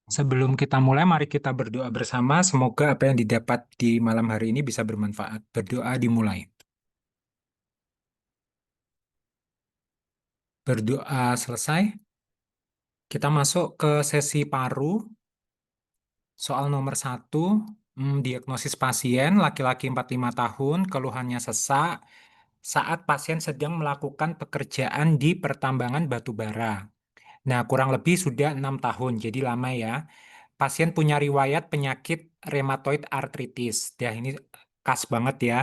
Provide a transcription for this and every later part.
Sebelum kita mulai, mari kita berdoa bersama. Semoga apa yang didapat di malam hari ini bisa bermanfaat. Berdoa dimulai. Berdoa selesai. Kita masuk ke sesi paru. Soal nomor satu, diagnosis pasien, laki-laki 45 tahun, keluhannya sesak saat pasien sedang melakukan pekerjaan di pertambangan batu bara. Nah, kurang lebih sudah 6 tahun, jadi lama ya. Pasien punya riwayat penyakit rheumatoid arthritis. Dah ini khas banget ya,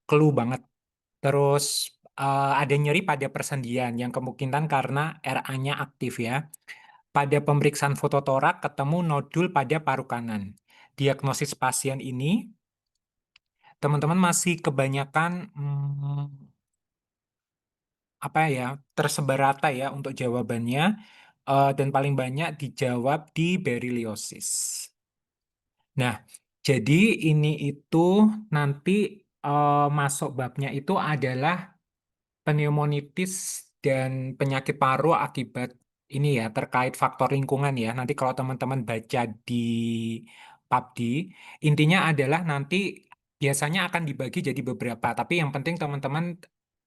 clue banget. Terus ada nyeri pada persendian yang kemungkinan karena RA-nya aktif ya. Pada pemeriksaan fototorak ketemu nodul pada paru kanan. Diagnosis pasien ini, teman-teman masih kebanyakan apa ya, tersebar rata ya untuk jawabannya, dan paling banyak dijawab di beriliosis. Nah, jadi ini itu nanti masuk babnya itu adalah pneumonitis dan penyakit paru akibat ini ya, terkait faktor lingkungan ya. Nanti kalau teman-teman baca di PABD, intinya adalah nanti biasanya akan dibagi jadi beberapa, tapi yang penting teman-teman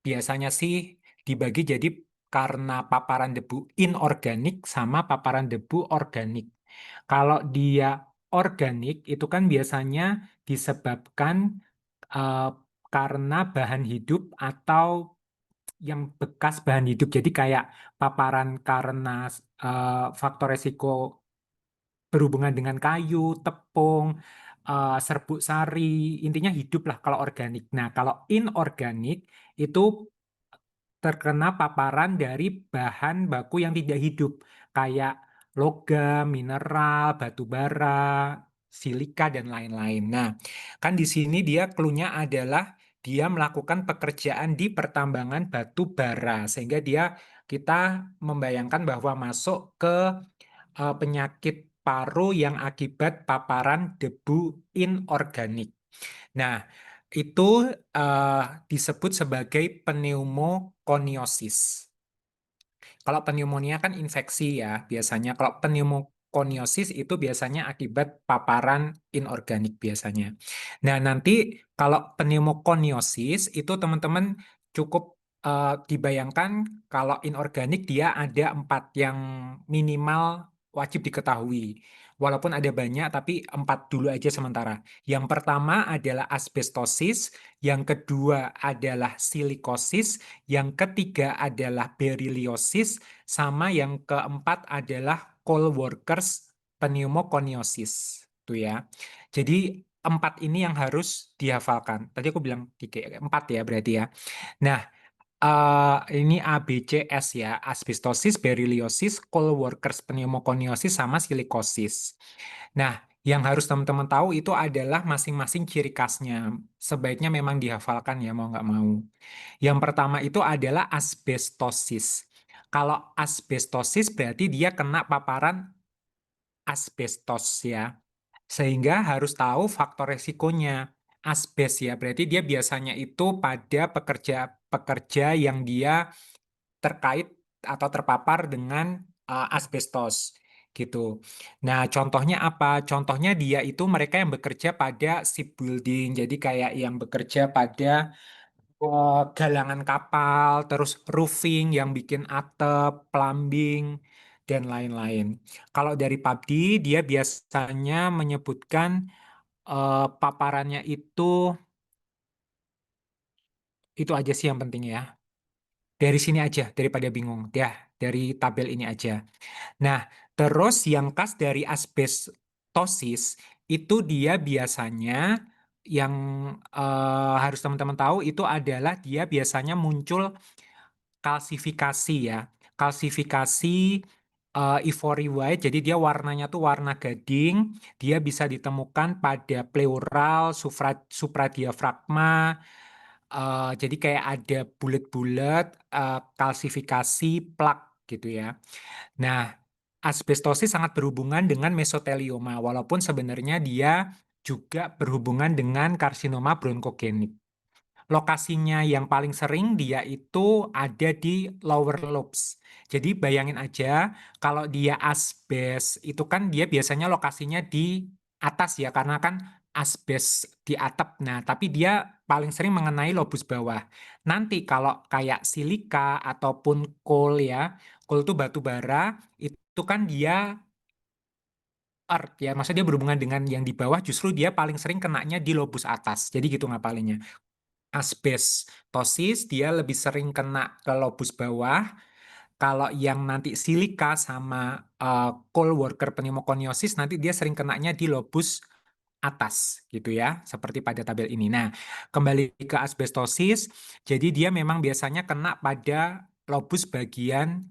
biasanya sih dibagi jadi karena paparan debu inorganik sama paparan debu organik. Kalau dia organik itu kan biasanya disebabkan eh, karena bahan hidup atau yang bekas bahan hidup. Jadi kayak paparan karena faktor resiko berhubungan dengan kayu, tepung, serbuk sari, intinya hidup lah kalau organik. Nah, kalau inorganik itu terkena paparan dari bahan baku yang tidak hidup, kayak logam, mineral, batu bara, silika, dan lain-lain. Nah, kan di sini dia clue-nya adalah dia melakukan pekerjaan di pertambangan batu bara, sehingga dia kita membayangkan bahwa masuk ke penyakit paru yang akibat paparan debu inorganik. Nah, itu eh, disebut sebagai pneumokoniosis. Kalau pneumonia kan infeksi ya biasanya. Kalau pneumokoniosis itu biasanya akibat paparan inorganik biasanya. Nah, nanti kalau pneumokoniosis itu teman-teman cukup dibayangkan kalau inorganik dia ada 4 yang minimal wajib diketahui. Walaupun ada banyak, tapi 4 dulu aja sementara. Yang pertama adalah asbestosis, yang kedua adalah silikosis, yang ketiga adalah beriliosis, sama yang keempat adalah coal workers pneumoconiosis. Tuh ya. Jadi 4 ini yang harus dihafalkan. Tadi aku bilang 3, 4 ya berarti ya. Nah, ini A, B, C, S ya. Asbestosis, beriliosis, coal workers pneumoconiosis, sama silikosis. Nah, yang harus teman-teman tahu itu adalah masing-masing ciri khasnya. Sebaiknya memang dihafalkan ya, mau nggak mau. Yang pertama itu adalah asbestosis. Kalau asbestosis berarti dia kena paparan asbestos ya. Sehingga harus tahu faktor resikonya. Asbes ya, berarti dia biasanya itu pada pekerja-pekerja yang dia terkait atau terpapar dengan asbestos gitu. Nah, contohnya apa? Contohnya dia itu mereka yang bekerja pada shipbuilding. Jadi kayak yang bekerja pada galangan kapal, terus roofing yang bikin atap, plumbing, dan lain-lain. Kalau dari PABD, dia biasanya menyebutkan paparannya itu aja sih yang penting ya. Dari sini aja, daripada bingung. Ya, dari tabel ini aja. Nah, terus yang khas dari asbestosis itu dia biasanya yang harus teman-teman tahu itu adalah dia biasanya muncul kalsifikasi ya. Kalsifikasi ivory white, jadi dia warnanya tuh warna gading. Dia bisa ditemukan pada pleural, supradiafragma. Jadi kayak ada bulat-bulat kalsifikasi plak gitu ya. Nah, asbestosis sangat berhubungan dengan mesotelioma, walaupun sebenarnya dia juga berhubungan dengan karsinoma bronkogenik. lokasinya yang paling sering dia itu ada di lower lobes. Jadi bayangin aja kalau dia asbes itu kan dia biasanya lokasinya di atas ya karena kan asbes di atap. Nah, tapi dia paling sering mengenai lobus bawah. Nanti kalau kayak silika ataupun coal ya, coal itu batu bara, itu kan dia earth ya, maksudnya dia berhubungan dengan yang di bawah justru dia paling sering kenanya di lobus atas. Jadi gitu ngapalinnya. Asbestosis dia lebih sering kena ke lobus bawah. Kalau yang nanti silika sama coal worker pneumoconiosis nanti dia sering kenanya di lobus atas gitu ya, seperti pada tabel ini. Nah, kembali ke asbestosis, jadi dia memang biasanya kena pada lobus bagian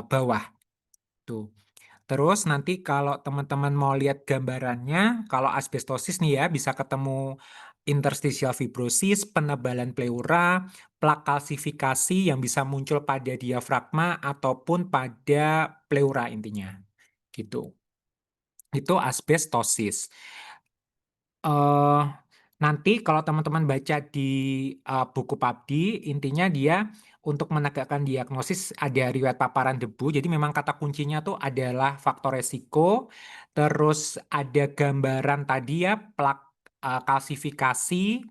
bawah tuh. Terus nanti kalau teman-teman mau lihat gambarannya, kalau asbestosis nih ya bisa ketemu interstitial fibrosis, penebalan pleura, plak kalsifikasi yang bisa muncul pada diafragma ataupun pada pleura intinya. Gitu. Itu asbestosis. eh Nanti kalau teman-teman baca di buku PABDI, intinya dia untuk menegakkan diagnosis ada riwayat paparan debu. Jadi memang kata kuncinya tuh adalah faktor resiko. Terus ada gambaran tadi ya, plak kalsifikasi.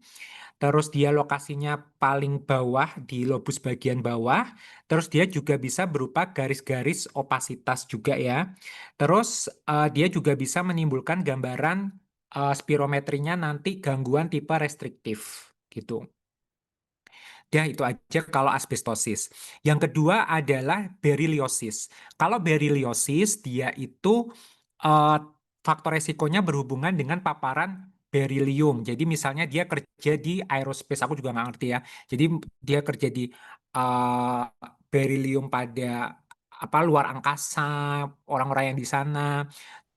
Terus dia lokasinya paling bawah di lobus bagian bawah. Terus dia juga bisa berupa garis-garis opasitas juga ya. Terus dia juga bisa menimbulkan gambaran spirometrinya nanti gangguan tipe restriktif gitu. Ya, itu aja kalau asbestosis. Yang kedua adalah beriliosis. Kalau beriliosis, dia itu eh, faktor resikonya berhubungan dengan paparan berilium. Jadi misalnya dia kerja di aerospace, aku juga nggak ngerti ya. Jadi dia kerja di eh, berilium pada apa luar angkasa, orang-orang yang di sana,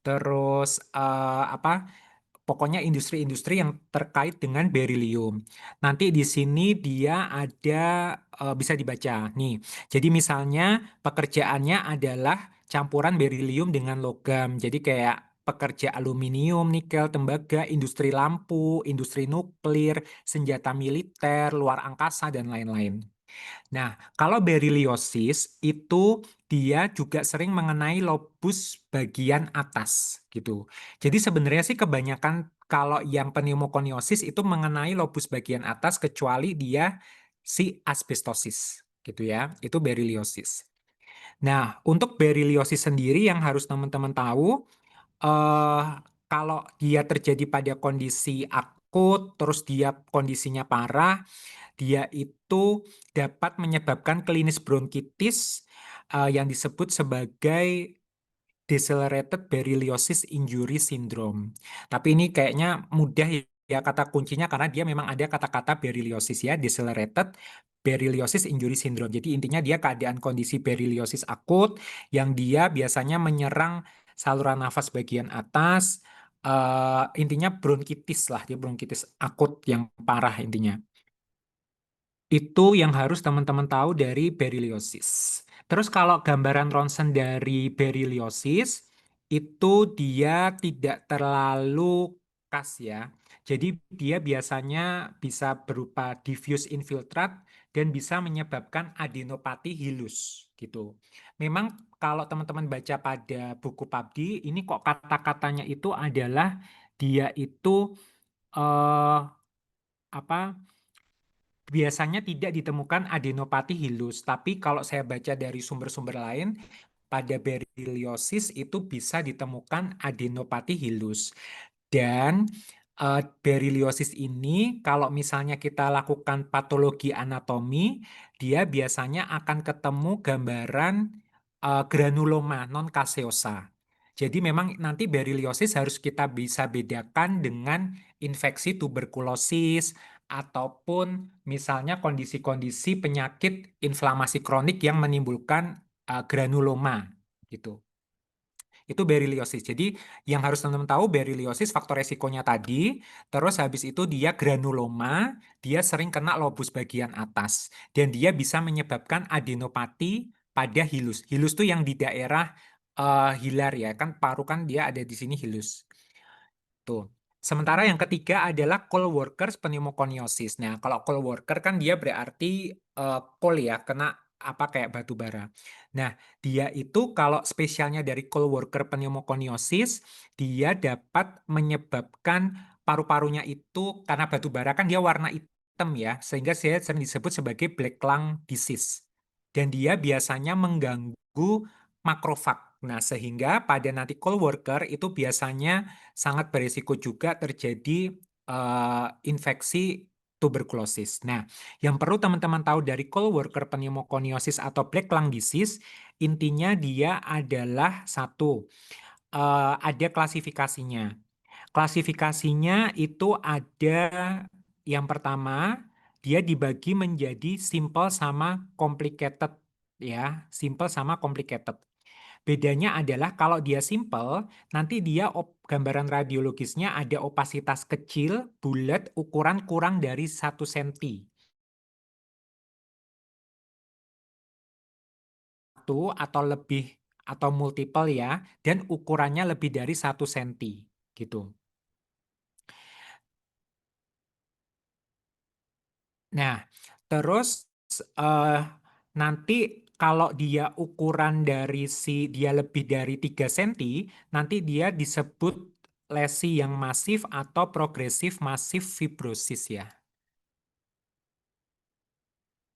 terus apa pokoknya industri-industri yang terkait dengan berilium. Nanti di sini dia ada bisa dibaca nih. Jadi misalnya pekerjaannya adalah campuran berilium dengan logam. Jadi kayak pekerja aluminium, nikel, tembaga, industri lampu, industri nuklir, senjata militer, luar angkasa dan lain-lain. Nah, kalau beriliosis itu dia juga sering mengenai lobus bagian atas gitu. Jadi sebenarnya sih kebanyakan kalau yang pneumokoniosis itu mengenai lobus bagian atas kecuali dia si asbestosis gitu ya. Itu beriliosis. Nah, untuk beriliosis sendiri yang harus teman-teman tahu eh kalau dia terjadi pada kondisi akut terus dia kondisinya parah dia itu dapat menyebabkan klinis bronkitis yang disebut sebagai decelerated berylliosis injury syndrome. Tapi ini kayaknya mudah ya kata kuncinya karena dia memang ada kata-kata berylliosis ya, decelerated berylliosis injury syndrome. Jadi intinya dia keadaan kondisi berylliosis akut yang dia biasanya menyerang saluran nafas bagian atas. Intinya bronkitis lah, dia bronkitis akut yang parah intinya. Itu yang harus teman-teman tahu dari beriliosis. Terus kalau gambaran ronsen dari beriliosis, itu dia tidak terlalu khas ya. Jadi dia biasanya bisa berupa diffuse infiltrat dan bisa menyebabkan adenopati hilus gitu. Memang kalau teman-teman baca pada buku PABDI, ini kok kata-katanya itu adalah dia itu eh, apa biasanya tidak ditemukan adenopati hilus, tapi kalau saya baca dari sumber-sumber lain, pada beriliosis itu bisa ditemukan adenopati hilus. Dan beriliosis ini, kalau misalnya kita lakukan patologi anatomi, dia biasanya akan ketemu gambaran granuloma non caseosa. Jadi memang nanti beriliosis harus kita bisa bedakan dengan infeksi tuberkulosis ataupun misalnya kondisi-kondisi penyakit inflamasi kronik yang menimbulkan granuloma gitu. Itu beriliosis. Jadi yang harus teman-teman tahu beriliosis faktor resikonya tadi, terus habis itu dia granuloma, dia sering kena lobus bagian atas dan dia bisa menyebabkan adenopati pada hilus. Hilus tuh yang di daerah hilar ya, kan paru kan dia ada di sini hilus. Tuh. Sementara yang ketiga adalah cold workers pneumoconiosis. Nah, kalau cold worker kan dia berarti cold ya, kena apa kayak batu bara. Nah, dia itu kalau spesialnya dari cold worker pneumoconiosis, dia dapat menyebabkan paru-parunya itu karena batu bara kan dia warna hitam ya, sehingga saya sering disebut sebagai black lung disease. Dan dia biasanya mengganggu makrofag. Nah, sehingga pada nanti cold worker itu biasanya sangat berisiko juga terjadi infeksi tuberkulosis. Nah, yang perlu teman-teman tahu dari cold worker pneumoconiosis atau black lung disease, intinya dia adalah satu, ada klasifikasinya. Klasifikasinya itu ada yang pertama, dia dibagi menjadi simple sama complicated ya, simple sama complicated. Bedanya adalah kalau dia simple, nanti dia gambaran radiologisnya ada opasitas kecil, bulat, ukuran kurang dari 1 cm. Satu atau lebih atau multiple ya, dan ukurannya lebih dari 1 cm gitu. Nah, terus eh, nanti kalau dia ukuran dari dia lebih dari 3 cm, nanti dia disebut lesi yang masif atau progresif masif fibrosis ya.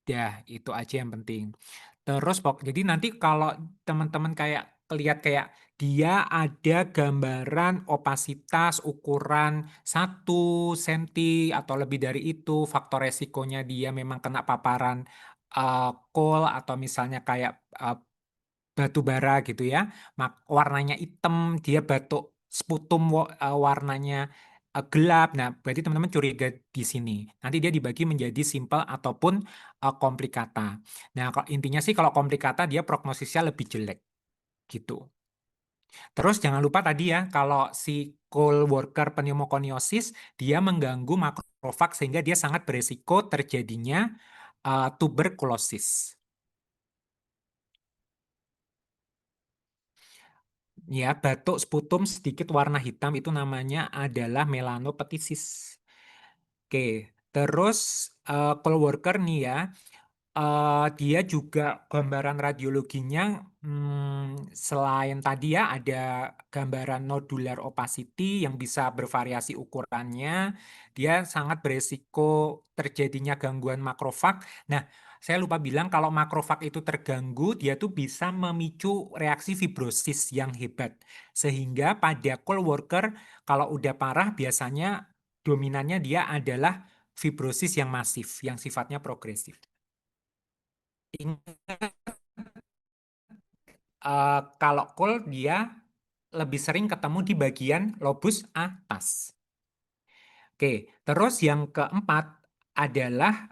Ya, itu aja yang penting. Terus jadi nanti kalau teman-teman kayak lihat kayak dia ada gambaran opasitas ukuran 1 cm atau lebih dari itu, faktor resikonya dia memang kena paparan kol atau misalnya kayak batu bara gitu ya. Warnanya hitam, dia batuk sputum warnanya gelap. Nah, berarti teman-teman curiga di sini. Nanti dia dibagi menjadi simple ataupun komplikata. Nah, kalau intinya sih kalau komplikata dia prognosisnya lebih jelek gitu. Terus jangan lupa tadi ya, kalau si cold worker pneumoconiosis dia mengganggu makrofag sehingga dia sangat beresiko terjadinya tuberkulosis. Ya, batuk sputum sedikit warna hitam itu namanya adalah melanopetisis. Oke, terus cold worker nih ya, dia juga gambaran radiologinya selain tadi ya ada gambaran nodular opacity yang bisa bervariasi ukurannya, dia sangat beresiko terjadinya gangguan makrofag. Nah, saya lupa bilang kalau makrofag itu terganggu, dia tuh bisa memicu reaksi fibrosis yang hebat. Sehingga pada cold worker kalau udah parah biasanya dominannya dia adalah fibrosis yang masif, yang sifatnya progresif. Kalau cold dia lebih sering ketemu di bagian lobus atas. Oke, terus yang keempat adalah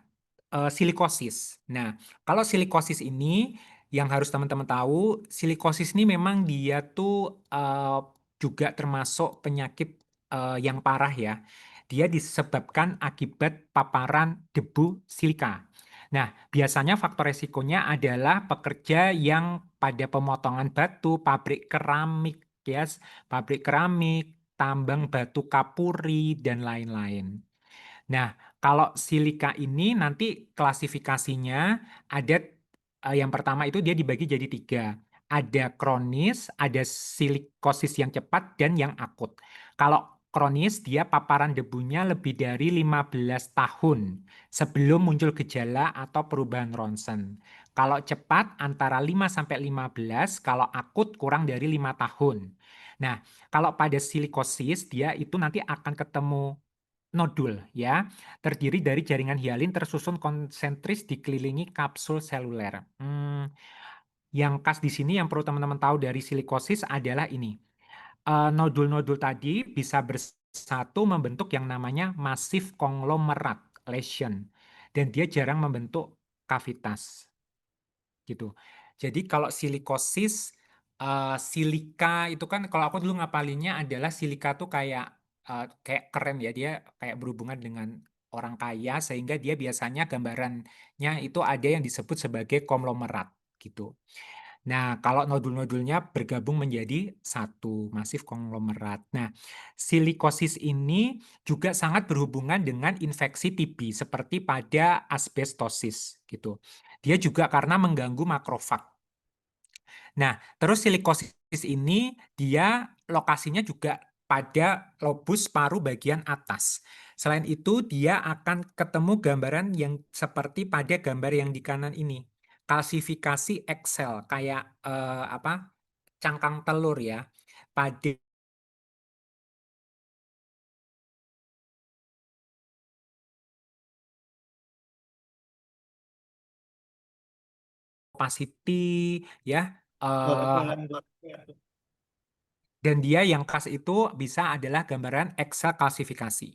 silikosis. Nah, kalau silikosis ini yang harus teman-teman tahu, silikosis ini memang dia tuh juga termasuk penyakit yang parah ya. Dia disebabkan akibat paparan debu silika. Nah, biasanya faktor resikonya adalah pekerja yang pada pemotongan batu, pabrik keramik, ya, pabrik keramik, tambang batu kapuri, dan lain-lain. Nah, kalau silika ini nanti klasifikasinya ada yang pertama itu dia dibagi jadi 3. Ada kronis, ada silikosis yang cepat, dan yang akut. Kalau kronis, dia paparan debunya lebih dari 15 tahun sebelum muncul gejala atau perubahan ronsen. Kalau cepat antara 5 sampai 15, kalau akut kurang dari 5 tahun. Nah, kalau pada silikosis dia itu nanti akan ketemu nodul ya, terdiri dari jaringan hialin tersusun konsentris dikelilingi kapsul seluler. Yang khas di sini yang perlu teman-teman tahu dari silikosis adalah ini. Nodul-nodul tadi bisa bersatu membentuk yang namanya masif konglomerat lesion dan dia jarang membentuk kavitas gitu. Jadi kalau silikosis, silika itu kan kalau aku dulu ngapalinnya adalah silika tuh kayak keren ya, dia kayak berhubungan dengan orang kaya sehingga dia biasanya gambarannya itu ada yang disebut sebagai konglomerat gitu. Nah, kalau nodul-nodulnya bergabung menjadi satu masif konglomerat. Nah, silikosis ini juga sangat berhubungan dengan infeksi TB seperti pada asbestosis gitu. Dia juga karena mengganggu makrofag. Nah, terus silikosis ini dia lokasinya juga pada lobus paru bagian atas. Selain itu, dia akan ketemu gambaran yang seperti pada gambar yang di kanan ini. Kalsifikasi Excel kayak apa? Cangkang telur ya. Pada opacity ya. eh, dan dia yang khas itu bisa adalah gambaran Excel kalsifikasi.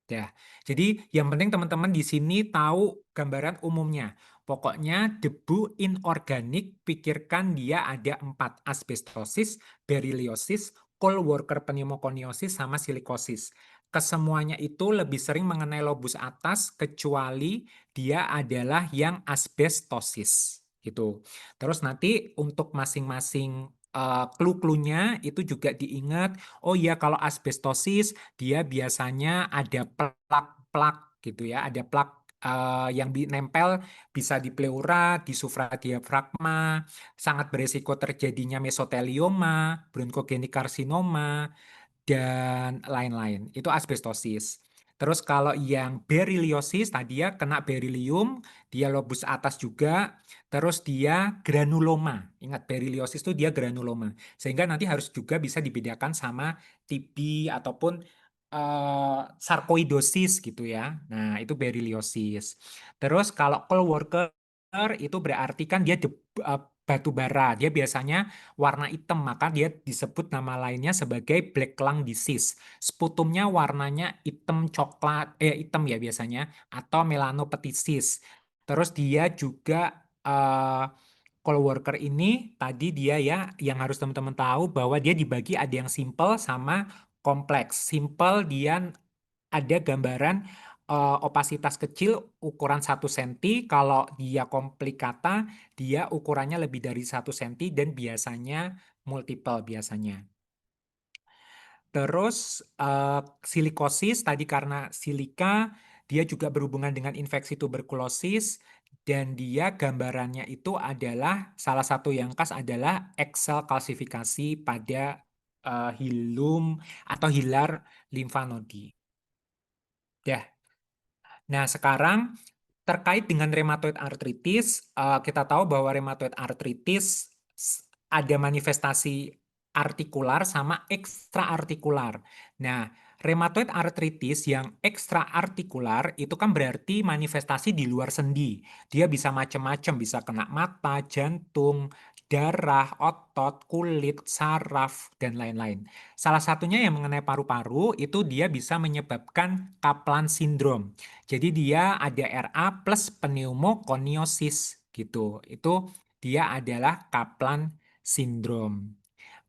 Ya, jadi yang penting teman-teman di sini tahu gambaran umumnya. Pokoknya debu inorganik, pikirkan dia ada 4, asbestosis, beriliosis, coal worker pneumoconiosis, sama silikosis. Kesemuanya itu lebih sering mengenai lobus atas, kecuali dia adalah yang asbestosis. Gitu. Terus nanti untuk masing-masing clue-cluenya itu juga diingat, oh ya kalau asbestosis dia biasanya ada plak-plak gitu ya, ada plak yang nempel bisa di pleura, di supradiafragma, sangat beresiko terjadinya mesotelioma, bronkogenik karsinoma, dan lain-lain. Itu asbestosis. Terus kalau yang beriliosis, tadi ya kena berilium, dia lobus atas juga, terus dia granuloma. Ingat beriliosis itu dia granuloma. Sehingga nanti harus juga bisa dibedakan sama TB ataupun sarkoidosis gitu ya. Nah, itu beriliosis. Terus kalau coal worker itu berarti kan dia batu bara. Dia biasanya warna hitam, maka dia disebut nama lainnya sebagai black lung disease. Sputumnya warnanya hitam coklat, hitam ya biasanya, atau melanophthisis. Terus dia juga call worker ini tadi dia ya yang harus teman-teman tahu bahwa dia dibagi ada yang simple sama kompleks. Simple dia ada gambaran opasitas kecil ukuran 1 cm. Kalau dia komplikata, dia ukurannya lebih dari 1 cm dan biasanya multiple biasanya. Terus silikosis tadi karena silika, dia juga berhubungan dengan infeksi tuberkulosis dan dia gambarannya itu adalah salah satu yang khas adalah Excel kalsifikasi pada hilum atau hilar limfa nodi. Ya. Nah, sekarang terkait dengan rheumatoid arthritis, kita tahu bahwa rheumatoid arthritis ada manifestasi artikular sama ekstraartikular. Nah, rheumatoid arthritis yang ekstraartikular itu kan berarti manifestasi di luar sendi. Dia bisa macam-macam, bisa kena mata, jantung, darah, otot, kulit, saraf, dan lain-lain. Salah satunya yang mengenai paru-paru itu dia bisa menyebabkan Kaplan syndrome. Jadi dia ada RA plus pneumokoniosis gitu. Itu dia adalah Kaplan syndrome.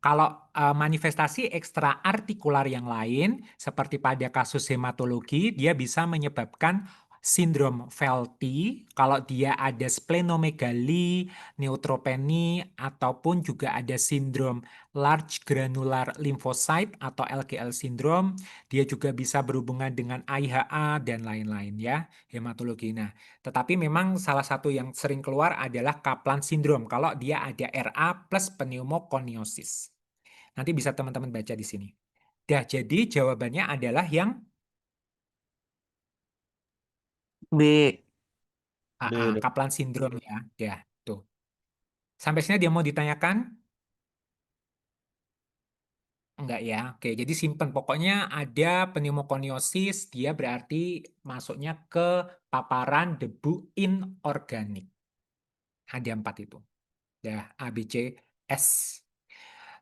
Kalau manifestasi ekstraartikular yang lain, seperti pada kasus hematologi, dia bisa menyebabkan sindrom Felty, kalau dia ada splenomegali, neutropeni, ataupun juga ada sindrom large granular lymphocyte atau LGL syndrome, dia juga bisa berhubungan dengan IHA dan lain-lain ya, hematologi. Nah, tetapi memang salah satu yang sering keluar adalah Kaplan syndrome kalau dia ada RA plus pneumokoniosis. Nanti bisa teman-teman baca di sini. Dah, jadi jawabannya adalah yang B. AA, B, Dok. Kaplan syndrome ya. Ya, tuh. Sampai sini dia mau ditanyakan? Enggak ya. Oke, jadi simpen. Pokoknya ada pneumokoniosis, dia berarti masuknya ke paparan debu inorganik. Ada 4 itu. Ya, A, B, C, S.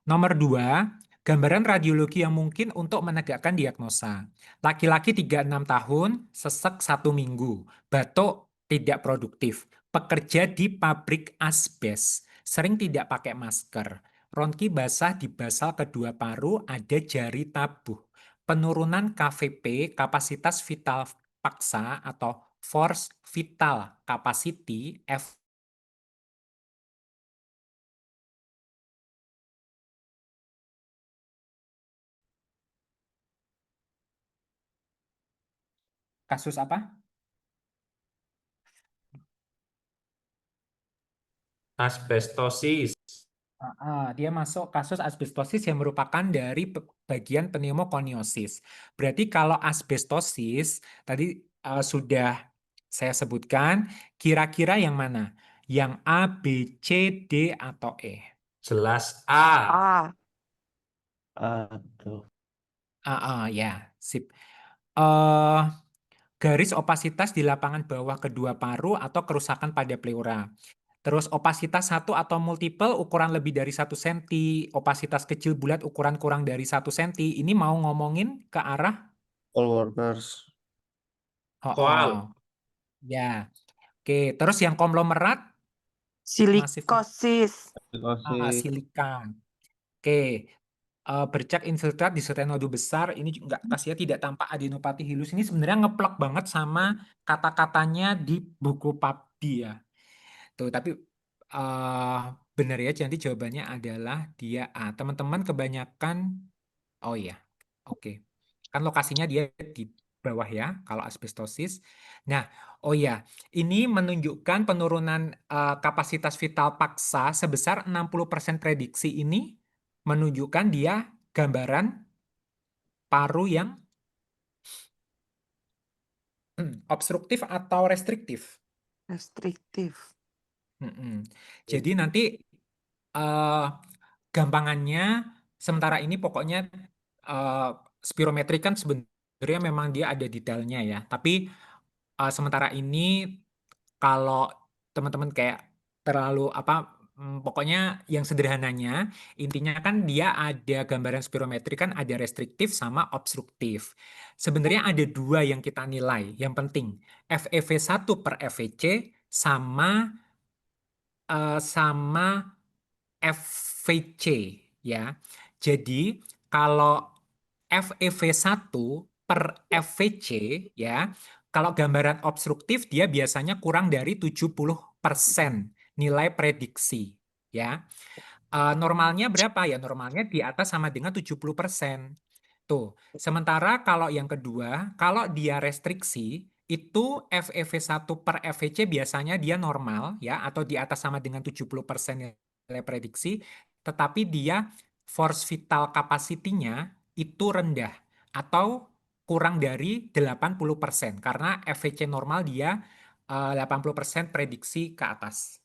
Nomor 2, gambaran radiologi yang mungkin untuk menegakkan diagnosa. Laki-laki 36 tahun, sesek 1 minggu, batuk tidak produktif, pekerja di pabrik asbes, sering tidak pakai masker, ronki basah di basal kedua paru, ada jari tabuh, penurunan KVP, kapasitas vital paksa atau force vital capacity, Kasus apa? Asbestosis. Dia masuk kasus asbestosis yang merupakan dari bagian pneumokoniosis. Berarti kalau asbestosis tadi sudah saya sebutkan, kira-kira yang mana? Yang A, B, C, D, atau E? Jelas A. A. Aduh. Ya, sip. eh Garis opasitas di lapangan bawah kedua paru atau kerusakan pada pleura. Terus opasitas satu atau multiple ukuran lebih dari 1 cm, opasitas kecil bulat ukuran kurang dari 1 cm. Ini mau ngomongin ke arah, All workers. oh, Koal. ya, oke. Terus yang konglomerat, masif, Silikosis. Psikosis. silika. Oke. Bercak infiltrat disertai nodu besar, ini juga nggak kasih ya, tidak tampak adenopati hilus. Ini sebenarnya ngeplek banget sama kata-katanya di buku PABDI ya. Tuh, tapi eh benar ya, jadi jawabannya adalah dia A. Teman-teman kebanyakan, oh iya, oke. Kan lokasinya dia di bawah ya, kalau asbestosis. Nah, oh iya, ini menunjukkan penurunan kapasitas vital paksa sebesar 60% prediksi ini menunjukkan dia gambaran paru yang obstruktif atau restriktif. Restriktif. Mm-mm. Jadi nanti eh, gampangannya sementara ini pokoknya eh, spirometri kan sebenarnya memang dia ada detailnya ya. Tapi sementara ini kalau teman-teman kayak terlalu apa, pokoknya yang sederhananya intinya kan dia ada gambaran spirometri kan ada restriktif sama obstruktif. Sebenarnya ada dua yang kita nilai. Yang penting FEV1 per FVC sama sama FVC ya. Jadi kalau FEV1 per FVC ya, kalau gambaran obstruktif dia biasanya kurang dari 70% nilai prediksi ya. Normalnya berapa ya? Normalnya di atas sama dengan 70%. Tuh, sementara kalau yang kedua, kalau dia restriksi, itu FEV1 per FVC biasanya dia normal ya, atau di atas sama dengan 70% nilai prediksi, tetapi dia force vital capacity-nya itu rendah, atau kurang dari 80%, karena FVC normal dia 80% prediksi ke atas.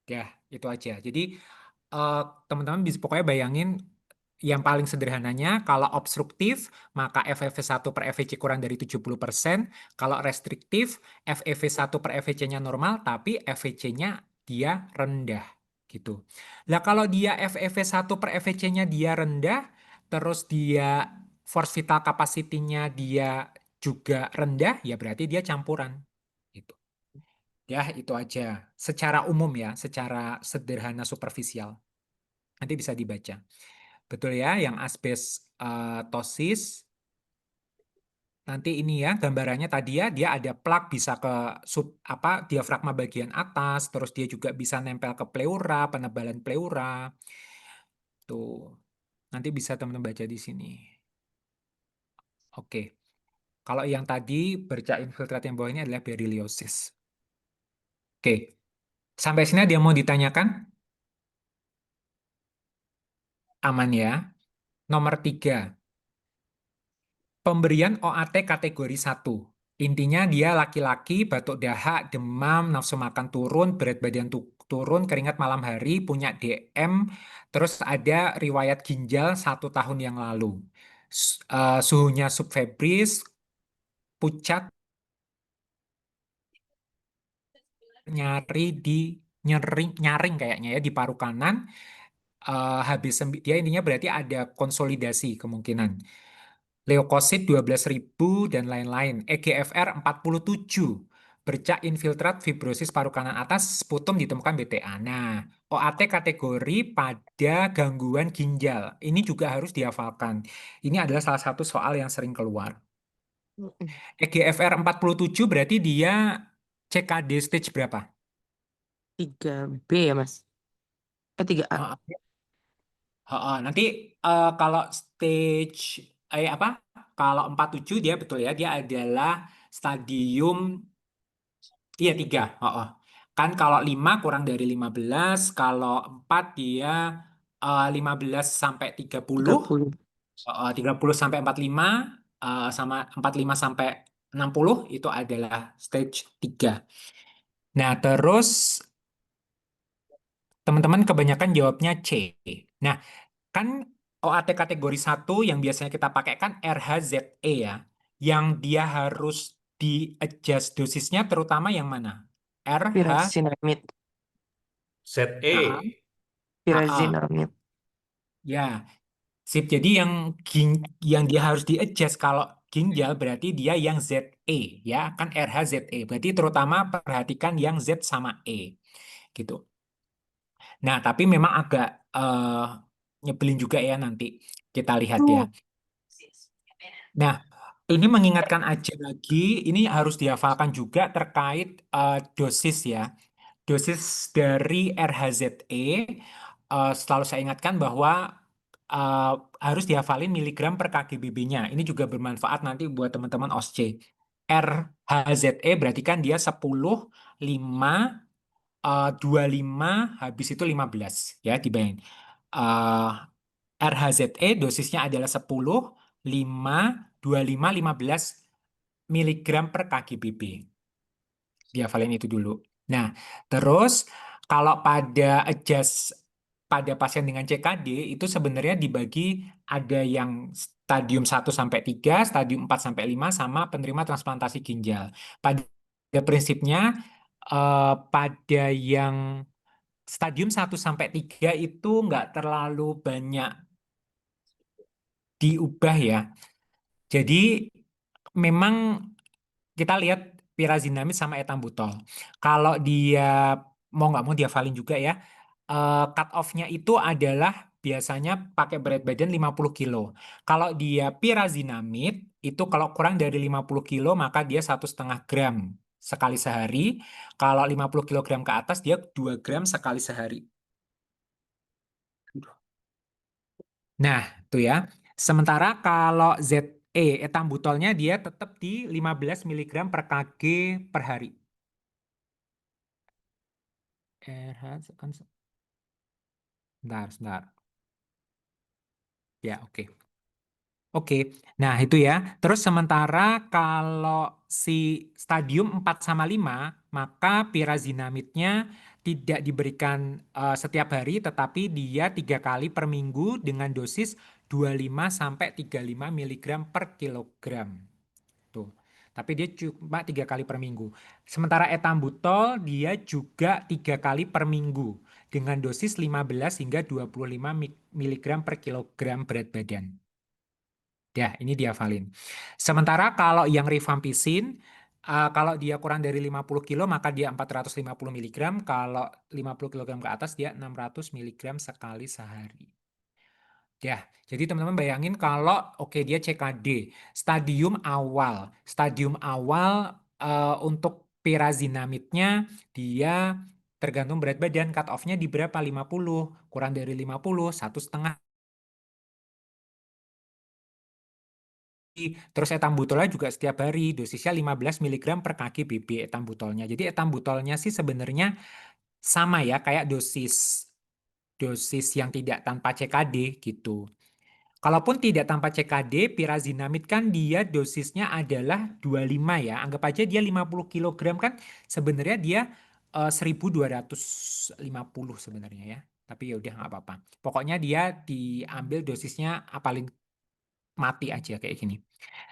Ya, itu aja. Jadi, eh, teman-teman bisa pokoknya bayangin yang paling sederhananya, kalau obstruktif, maka FEV1 per FEC kurang dari 70%. Kalau restriktif, FEV1 per FEC-nya normal, tapi FEC-nya dia rendah. Gitu. Nah, kalau dia FEV1 per FEC-nya dia rendah, terus dia force vital capacity-nya dia juga rendah, ya berarti dia campuran. Gitu. Ya, itu aja. Secara umum ya, secara sederhana superficial. Nanti bisa dibaca. Betul ya, yang asbestosis. Nanti ini ya gambarannya tadi ya, dia ada plak bisa ke sub apa diafragma bagian atas, terus dia juga bisa nempel ke pleura, penebalan pleura. Tuh. Nanti bisa teman-teman baca di sini. Oke. Kalau yang tadi bercak infiltrat yang bawah ini adalah beriliosis. Oke. Sampai sini dia mau ditanyakan? Aman ya. Nomor 3. Pemberian OAT kategori 1. Intinya dia laki-laki, batuk dahak, demam, nafsu makan turun, berat badan turun, keringat malam hari, punya DM, terus ada riwayat ginjal 1 tahun yang lalu. Suhunya subfebris, pucat, nyari di nyaring kayaknya ya di paru kanan. Dia intinya berarti ada konsolidasi kemungkinan. Leukosit 12.000 dan lain-lain. EGFR 47. Bercak infiltrat fibrosis paru kanan atas, sputum ditemukan BTA. Nah, OAT kategori pada gangguan ginjal. Ini juga harus dihafalkan. Ini adalah salah satu soal yang sering keluar. Mm-mm. EGFR 47 berarti dia CKD stage berapa? 3B ya, Mas? 3A. Nanti kalau stage apa? Kalau 47 dia betul ya, dia adalah stadium, iya 3. Kan kalau 5 kurang dari 15, kalau 4 dia 15 sampai 30, 30. 30 sampai 45, sama 45 sampai 60 itu adalah stage 3. Nah, terus teman-teman kebanyakan jawabnya C. Nah, kan OAT kategori 1 yang biasanya kita pakai kan RHZE ya. Yang dia harus di-adjust dosisnya terutama yang mana? RH, Pyrazinamid. nah, ZE. Pyrazinamid. ya, sip. Jadi yang dia harus di-adjust kalau ginjal berarti dia yang ZE ya, kan RHZE. Berarti terutama perhatikan yang Z sama E gitu. Nah, tapi memang agak nyebelin juga ya nanti kita lihat ya. Nah, ini mengingatkan aja lagi, ini harus dihafalkan juga terkait dosis ya. Dosis dari RHZE, selalu saya ingatkan bahwa eh, harus dihafalin miligram per kgbp-nya. Ini juga bermanfaat nanti buat teman-teman OSCE. RHZE berarti kan dia 10, 5, 25, habis itu 15. Ya, dibayangin. Eh, RHZE dosisnya adalah 10, 5, 25, 15 miligram per kgbp. Dihafalin itu dulu. Nah, terus kalau pada adjust pada pasien dengan CKD itu sebenarnya dibagi ada yang stadium 1 sampai 3, stadium 4 sampai 5 sama penerima transplantasi ginjal. Pada prinsipnya pada yang stadium 1 sampai 3 itu nggak terlalu banyak diubah ya. Jadi memang kita lihat pyrazinamid sama etambutol. Kalau dia mau nggak mau dihafalin juga ya, cut off-nya itu adalah biasanya pakai berat badan 50 kilo. Kalau dia pyrazinamid, itu kalau kurang dari 50 kilo, maka dia 1,5 gram sekali sehari. Kalau 50 kilogram ke atas, dia 2 gram sekali sehari. Nah, itu ya. Sementara kalau ZE, etambutolnya dia tetap di 15 miligram per kg per hari. Sebentar, sebentar. Ya, oke. Oke, nah itu ya. Terus sementara kalau si stadium 4 sama 5, maka pyrazinamidnya tidak diberikan setiap hari, tetapi dia 3 kali per minggu dengan dosis 25 sampai 35 miligram per kilogram. Tuh. Tapi dia cuma 3 kali per minggu. Sementara etambutol dia juga 3 kali per minggu dengan dosis 15 hingga 25 miligram per kilogram berat badan. Ya, ini dihafalin. Sementara kalau yang rifampicin, kalau dia kurang dari 50 kilo, maka dia 450 miligram. Kalau 50 kilogram ke atas, dia 600 miligram sekali sehari. Ya, jadi teman-teman bayangin kalau, oke dia CKD, stadium awal. Stadium awal untuk pyrazinamidnya, dia tergantung berat badan, cut off-nya di berapa? 50. Kurang dari 50, 1,5. Terus etambutolnya juga setiap hari, dosisnya 15 miligram per kgbp etambutolnya. Jadi etambutolnya sih sebenarnya sama ya, kayak dosis dosis yang tidak tanpa CKD gitu. Kalaupun tidak tanpa CKD, pyrazinamid kan dia dosisnya adalah 25 ya. Anggap aja dia 50 kilogram kan sebenarnya dia 1.250 sebenarnya ya. Tapi ya udah nggak apa-apa. Pokoknya dia diambil dosisnya paling mati aja kayak gini.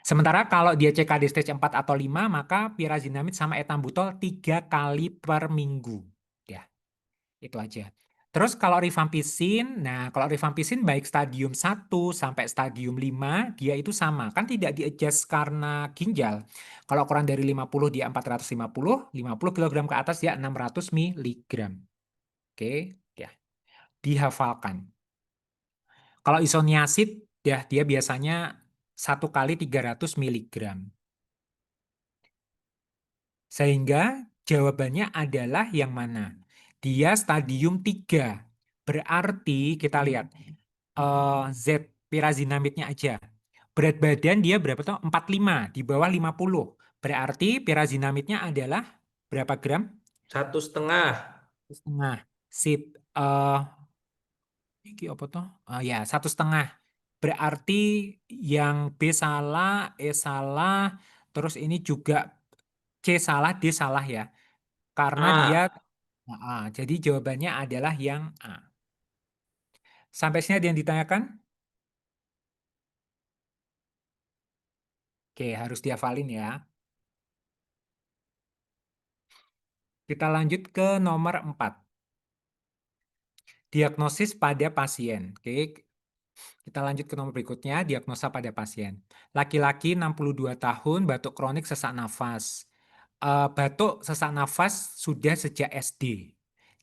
Sementara kalau dia CKD stage 4 atau 5, maka pyrazinamid sama etambutol 3 kali per minggu. Ya, itu aja. Terus kalau rifampicin, nah kalau rifampicin baik stadium 1 sampai stadium 5, dia itu sama. Kan tidak di-adjust karena ginjal. Kalau kurang dari 50, dia 450, 50 kilogram ke atas dia 600 miligram. Oke, ya. Dihafalkan. Kalau isoniazid, ya dia biasanya 1 kali 300 miligram. Sehingga jawabannya adalah yang mana? Dia stadium 3. Berarti kita lihat Z pyrazinamidnya aja. Berat badan dia berapa tuh? 45, di bawah 50. Berarti pirazinamitnya adalah berapa gram? 1,5. 1,5. Sip. Eh, iki apa toh? Ya, 1,5. Berarti yang B salah, E salah, terus ini juga C salah, D salah ya. Karena dia, A. jadi jawabannya adalah yang A. Sampai sini ada yang ditanyakan? Oke, harus dihafalin ya. Kita lanjut ke nomor 4. Diagnosis pada pasien. Oke, kita lanjut ke nomor berikutnya, diagnosa pada pasien. Laki-laki 62 tahun, batuk kronik sesak nafas. Batuk sesak nafas sudah sejak SD.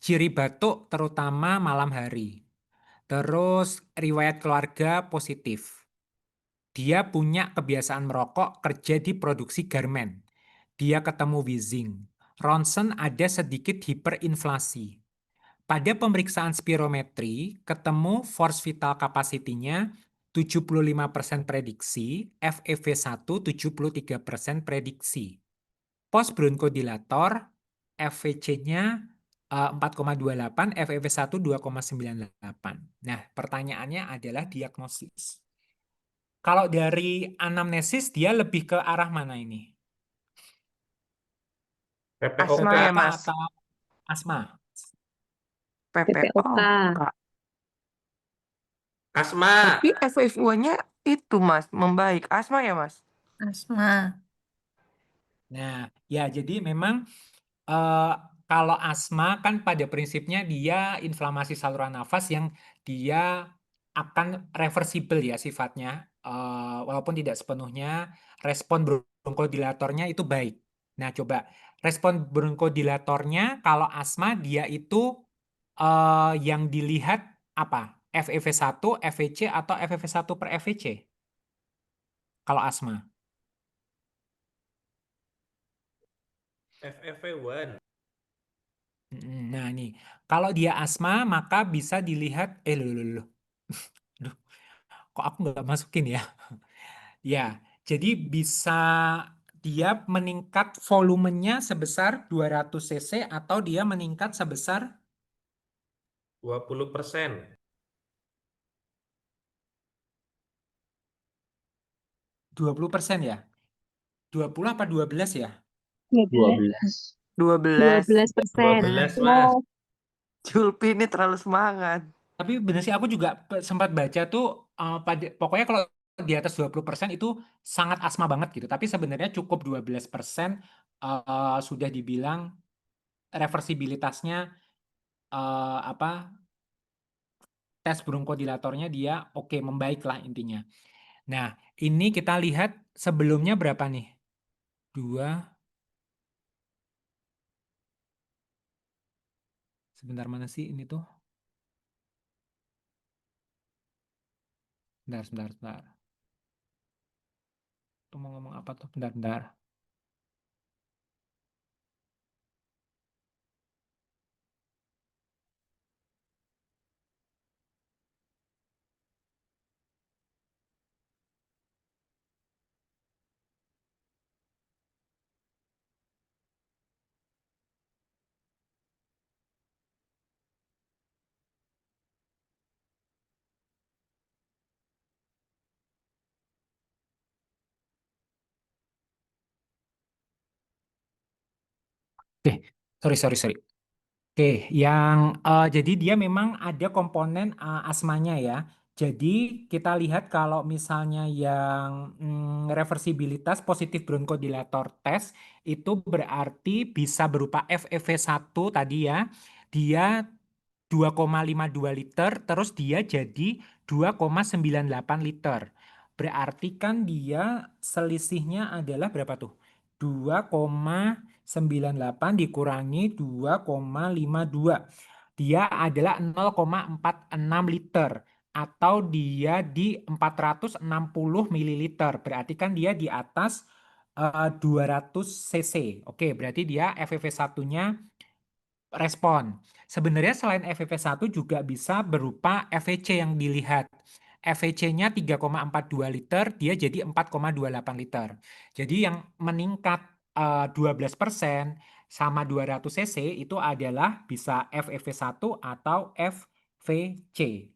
Ciri batuk terutama malam hari. Terus riwayat keluarga positif. Dia punya kebiasaan merokok, kerja di produksi garmen. Dia ketemu wheezing. Ronsen ada sedikit hiperinflasi. Pada pemeriksaan spirometri, ketemu force vital capacity-nya 75% prediksi, FEV1 73% prediksi. Post bronkodilator, FVC-nya 4,28, FEV1 2,98. Nah, pertanyaannya adalah diagnosis. Kalau dari anamnesis, dia lebih ke arah mana ini? PPOK. Asma ya, PPOK Mas. atau asma? PPO, PPOK. Kak. Asma. Tapi FFU-nya itu, Mas, membaik. Asma ya, Mas? Asma. Nah, ya jadi memang eh, kalau asma kan pada prinsipnya dia inflamasi saluran nafas yang dia akan reversibel ya sifatnya, walaupun tidak sepenuhnya respon bronkodilatornya itu baik. Nah, coba respon bronkodilatornya kalau asma dia itu yang dilihat apa? FEV1, FVC atau FEV1 per FVC? Kalau asma. FEV1. Nah, nih, kalau dia asma maka bisa dilihat, loh, loh, loh. Aduh, kok aku nggak masukin ya? Ya, jadi bisa dia meningkat volumenya sebesar 200 cc atau dia meningkat sebesar 20%. 20% ya? 20 apa 12 ya? 12. 12. 12%. 12, Mas. Oh, Julpi ini terlalu semangat. Tapi bener sih aku juga sempat baca tuh pokoknya kalau di atas 20% itu sangat asma banget gitu. Tapi sebenarnya cukup 12% sudah dibilang reversibilitasnya apa tes bronkodilatornya dia oke membaik lah intinya. Nah, ini kita lihat sebelumnya berapa nih? 2. Sebentar mana sih ini tuh? Bentar, sebentar, sebentar. Tuh mau ngomong apa tuh? Bentar, bentar. Oke, sorry, sorry, sorry. Oke, yang jadi dia memang ada komponen asmanya ya. Jadi kita lihat kalau misalnya yang reversibilitas positif bronkodilator test itu berarti bisa berupa FEV1 tadi ya. Dia 2,52 liter, terus dia jadi 2,98 liter. Berarti kan dia selisihnya adalah berapa tuh? 2,98 dikurangi 2,52. Dia adalah 0,46 liter. Atau dia di 460 mililiter. Berarti kan dia di atas 200 cc. Oke, berarti dia FEV1-nya respon. Sebenarnya selain FEV1 juga bisa berupa FVC yang dilihat. FEC-nya 3,42 liter, dia jadi 4,28 liter. Jadi yang meningkat 12% sama 200 cc itu adalah bisa FEV1 atau FVC.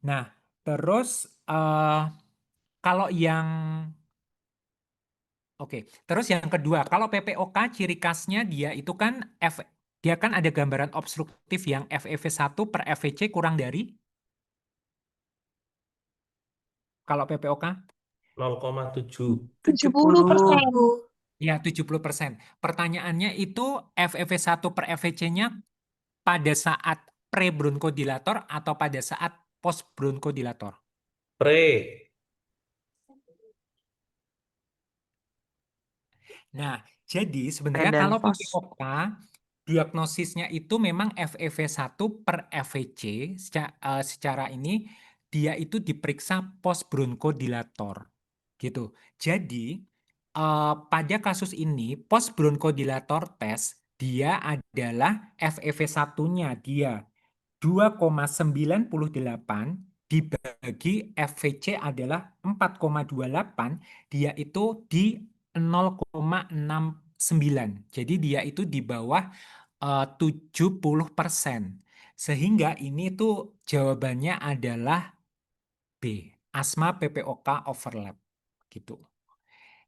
Nah, terus kalau yang Oke, terus yang kedua, kalau PPOK ciri khasnya dia itu kan dia kan ada gambaran obstruktif yang FEV1 per FVC kurang dari, kalau PPOK 0,7. 70%. ya 70%. Pertanyaannya itu FEV1 per FVC-nya pada saat pre-bronkodilator atau pada saat post-bronkodilator? Pre. Nah, jadi sebenarnya Dan kalau pos. PPOK diagnosisnya itu memang FEV1 per FVC secara ini dia itu diperiksa post bronkodilator gitu. Jadi pada kasus ini post bronkodilator test dia adalah FEV1-nya dia 2,98 dibagi FVC adalah 4,28, dia itu di 0,69. Jadi dia itu di bawah 70%. Sehingga ini tuh jawabannya adalah B, asma PPOK overlap gitu.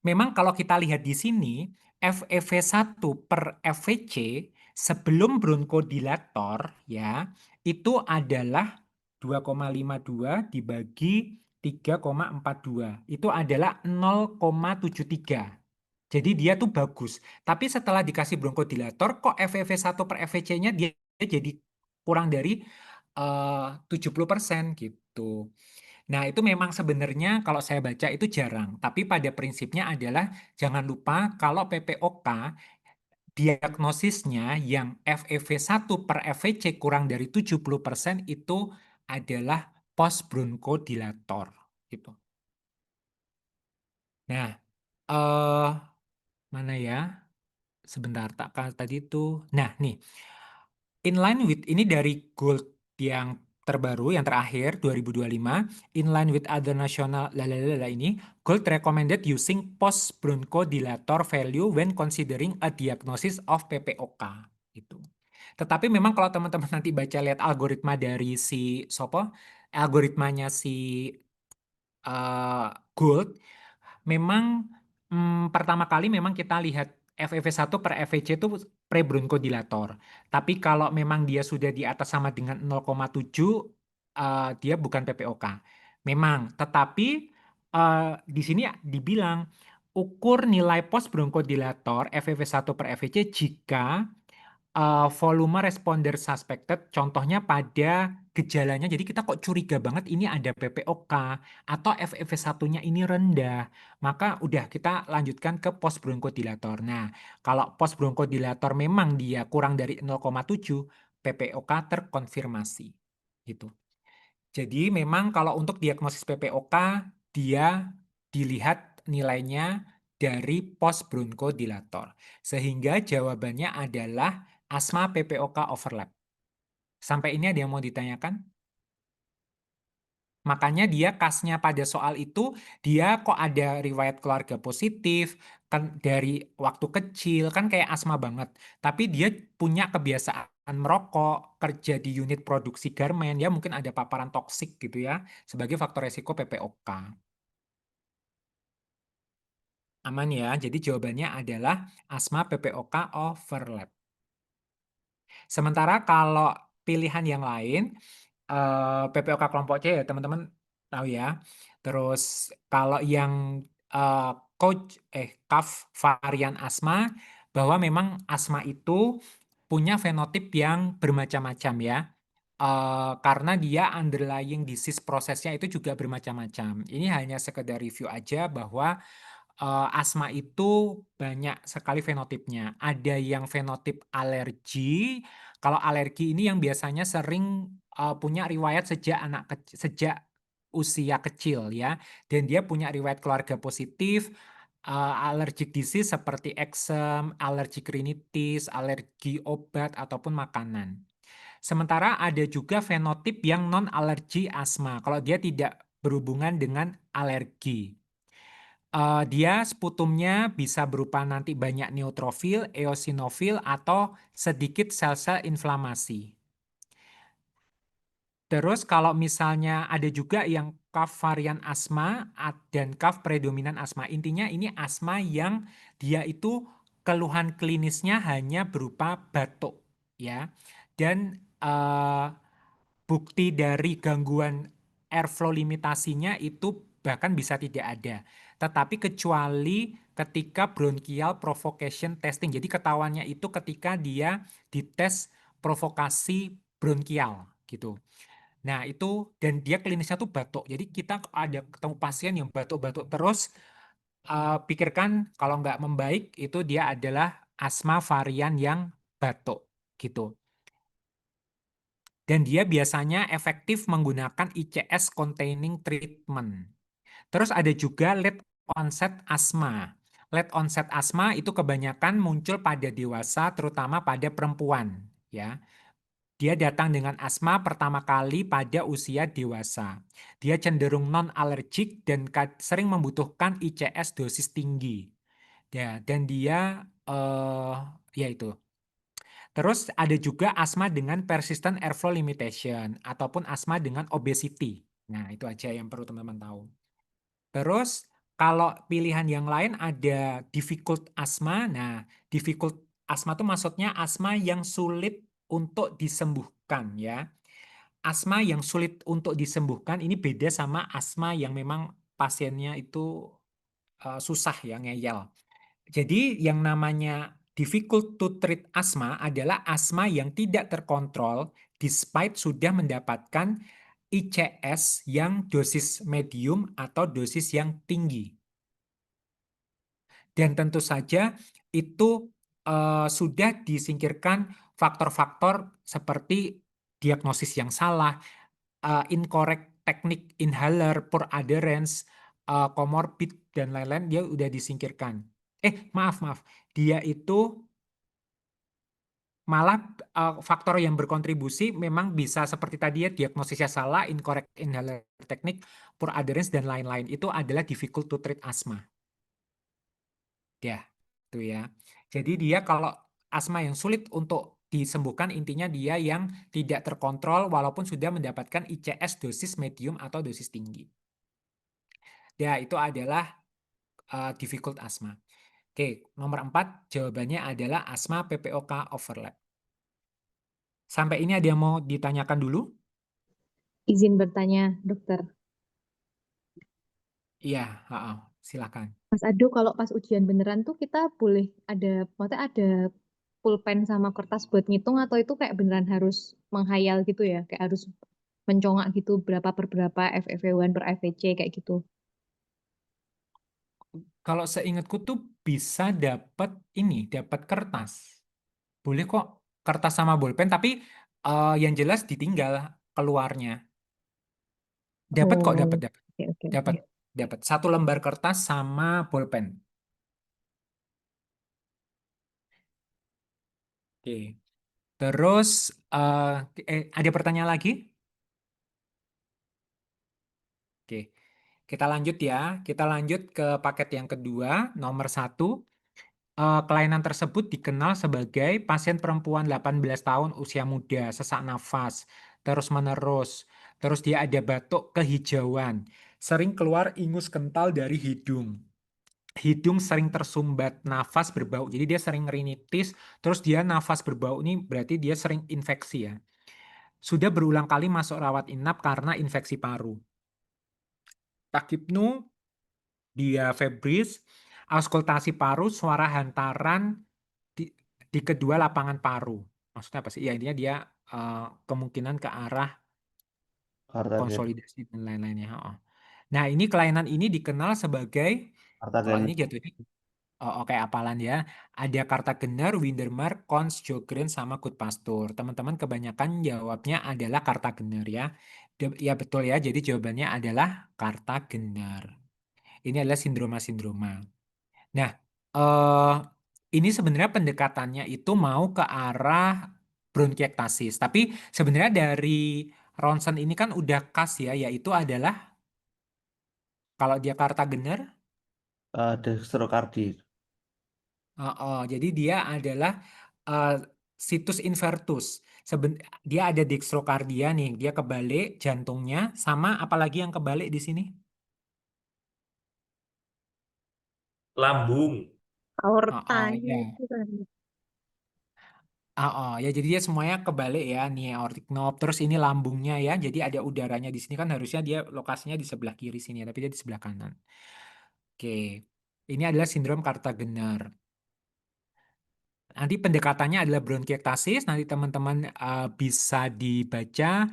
Memang kalau kita lihat di sini, FEV1 per FVC sebelum bronkodilator ya, itu adalah 2,52 dibagi 3,42. Itu adalah 0,73. Jadi dia tuh bagus. Tapi setelah dikasih bronkodilator, kok FEV1 per FVC-nya dia jadi kurang dari 70% gitu. Nah, itu memang sebenarnya kalau saya baca itu jarang. Tapi pada prinsipnya adalah jangan lupa kalau PPOK diagnosisnya yang FEV1 per FVC kurang dari 70% itu adalah post bronkodilator gitu. Nah, mana ya? Sebentar, tadi itu. Nah, nih. In line with ini dari Gold yang terbaru, yang terakhir 2025. In line with other national lalalala ini, Gold recommended using post bronkodilator value when considering a diagnosis of PPOK gitu. Tetapi memang kalau teman-teman nanti baca lihat algoritma dari si Sopo, algoritmanya si Gold, memang pertama kali memang kita lihat FEV1 per FVC itu pre-bronkodilator. Tapi kalau memang dia sudah di atas sama dengan 0,7, dia bukan PPOK. Memang, tetapi di sini dibilang ukur nilai post bronkodilator FEV1 per FVC jika volume responder suspected, contohnya pada gejalanya, jadi kita kok curiga banget ini ada PPOK atau FEV1-nya ini rendah, maka udah kita lanjutkan ke post bronkodilator. Nah, kalau post bronkodilator memang dia kurang dari 0,7, PPOK terkonfirmasi. Gitu. Jadi memang kalau untuk diagnosis PPOK, dia dilihat nilainya dari post bronkodilator. Sehingga jawabannya adalah asma PPOK overlap. Sampai ini ada yang mau ditanyakan? Makanya dia kasnya pada soal itu, dia kok ada riwayat keluarga positif, kan dari waktu kecil, kan kayak asma banget. Tapi dia punya kebiasaan merokok, kerja di unit produksi garmen, ya mungkin ada paparan toksik gitu ya, sebagai faktor resiko PPOK. Aman ya, jadi jawabannya adalah asma PPOK overlap. Sementara kalau pilihan yang lain, PPOK kelompok C ya teman-teman tahu ya. Terus kalau yang CAF varian asma, bahwa memang asma itu punya fenotip yang bermacam-macam ya. Karena dia underlying disease prosesnya itu juga bermacam-macam. Ini hanya sekedar review aja bahwa asma itu banyak sekali fenotipnya. Ada yang fenotip alergi. Kalau alergi ini yang biasanya sering punya riwayat sejak usia kecil ya. Dan dia punya riwayat keluarga positif, allergic disease seperti eksem, allergic rhinitis, alergi obat ataupun makanan. Sementara ada juga fenotip yang non-alergi asma, kalau dia tidak berhubungan dengan alergi. Dia sputumnya bisa berupa nanti banyak neutrofil, eosinofil, atau sedikit sel-sel inflamasi. Terus kalau misalnya ada juga yang cough varian asma dan cough predominan asma. Intinya ini asma yang dia itu keluhan klinisnya hanya berupa batuk ya. Dan bukti dari gangguan airflow limitasinya itu bahkan bisa tidak ada. Tetapi kecuali ketika bronchial provocation testing. Jadi ketahuannya itu ketika dia dites provokasi bronkial gitu. Nah, itu dan dia klinisnya tuh batuk. Jadi kita ada ketemu pasien yang batuk-batuk terus, pikirkan kalau nggak membaik itu dia adalah asma varian yang batuk gitu. Dan dia biasanya efektif menggunakan ICS containing treatment. Terus ada juga late onset asma. Late onset asma itu kebanyakan muncul pada dewasa, terutama pada perempuan, ya. Dia datang dengan asma pertama kali pada usia dewasa. Dia cenderung non-alergik dan sering membutuhkan ICS dosis tinggi. Ya, dan dia ya itu. Terus ada juga asma dengan persistent airflow limitation ataupun asma dengan obesity. Nah, itu aja yang perlu teman-teman tahu. Terus kalau pilihan yang lain ada difficult asma. Nah, difficult asma itu maksudnya asma yang sulit untuk disembuhkan ya. Asma yang sulit untuk disembuhkan ini beda sama asma yang memang pasiennya itu susah ya ngeyel. Jadi yang namanya difficult to treat asma adalah asma yang tidak terkontrol despite sudah mendapatkan ICS yang dosis medium atau dosis yang tinggi. Dan tentu saja itu sudah disingkirkan faktor-faktor seperti diagnosis yang salah, incorrect teknik inhaler, poor adherence, comorbid, dan lain-lain, dia udah disingkirkan. Maaf. Dia itu malah faktor yang berkontribusi memang bisa seperti tadi ya, diagnosisnya salah, incorrect inhaler teknik, poor adherence, dan lain-lain. Itu adalah difficult to treat asma. Ya, itu ya. Jadi dia kalau asma yang sulit untuk disembuhkan, intinya dia yang tidak terkontrol walaupun sudah mendapatkan ICS dosis medium atau dosis tinggi. Ya, itu adalah difficult asma. Oke, nomor 4 jawabannya adalah asma PPOK overlap. Sampai ini ada yang mau ditanyakan dulu? Izin bertanya, dokter. Iya, silakan. Mas Ado, kalau pas ujian beneran tuh kita boleh maksudnya ada pulpen sama kertas buat ngitung atau itu kayak beneran harus menghayal gitu ya? Kayak harus mencongak gitu berapa per berapa FEV1 per FEC kayak gitu. Kalau seingatku tuh bisa dapat kertas. Boleh kok kertas sama bolpen, tapi yang jelas ditinggal keluarnya. Dapat kok, Oh, dapat. oke oke oke. Dapat, dapat. Satu lembar kertas sama bolpen. Oke. Terus ada pertanyaan lagi? Oke. Kita lanjut ya. Kita lanjut ke paket yang kedua, nomor 1. Kelainan tersebut dikenal sebagai pasien perempuan 18 tahun usia muda, sesak nafas, terus-menerus. Terus dia ada batuk kehijauan, sering keluar ingus kental dari hidung. Hidung sering tersumbat, nafas berbau. Jadi dia sering rinitis, terus dia nafas berbau ini berarti dia sering infeksi ya. Sudah berulang kali masuk rawat inap karena infeksi paru. Takipnu, dia febris, auskultasi paru, suara hantaran di, di kedua lapangan paru. Maksudnya apa sih? Ya intinya dia kemungkinan ke arah Kartagen. konsolidasi dan lain-lainnya. Nah, ini kelainan ini dikenal sebagai, kalau Kartagen. ini jatuhnya oke, apalan ya. Ada Kartagener, Windermere, Cons, Sjogren, sama Goodpasture. Teman-teman kebanyakan jawabnya adalah Kartagener ya. Ya betul ya, jadi jawabannya adalah Kartagener. Ini adalah sindroma-sindroma. Nah, ini sebenarnya pendekatannya itu mau ke arah bronkiektasis. Tapi sebenarnya dari ronsen ini kan udah khas ya, yaitu adalah kalau dia Kartagener, Dextrocardia. jadi dia adalah eh, situs invertus. Dia ada dextrokardia nih, dia kebalik jantungnya, sama apalagi yang kebalik di sini? Lambung. Aortanya Ya. itu kan. Ya jadi dia semuanya kebalik ya, nih aortic knob, terus ini lambungnya ya, jadi ada udaranya di sini kan harusnya dia lokasinya di sebelah kiri sini, tapi dia di sebelah kanan. Oke, ini adalah sindrom Kartagener. Nanti pendekatannya adalah bronkiektasis, nanti teman-teman bisa dibaca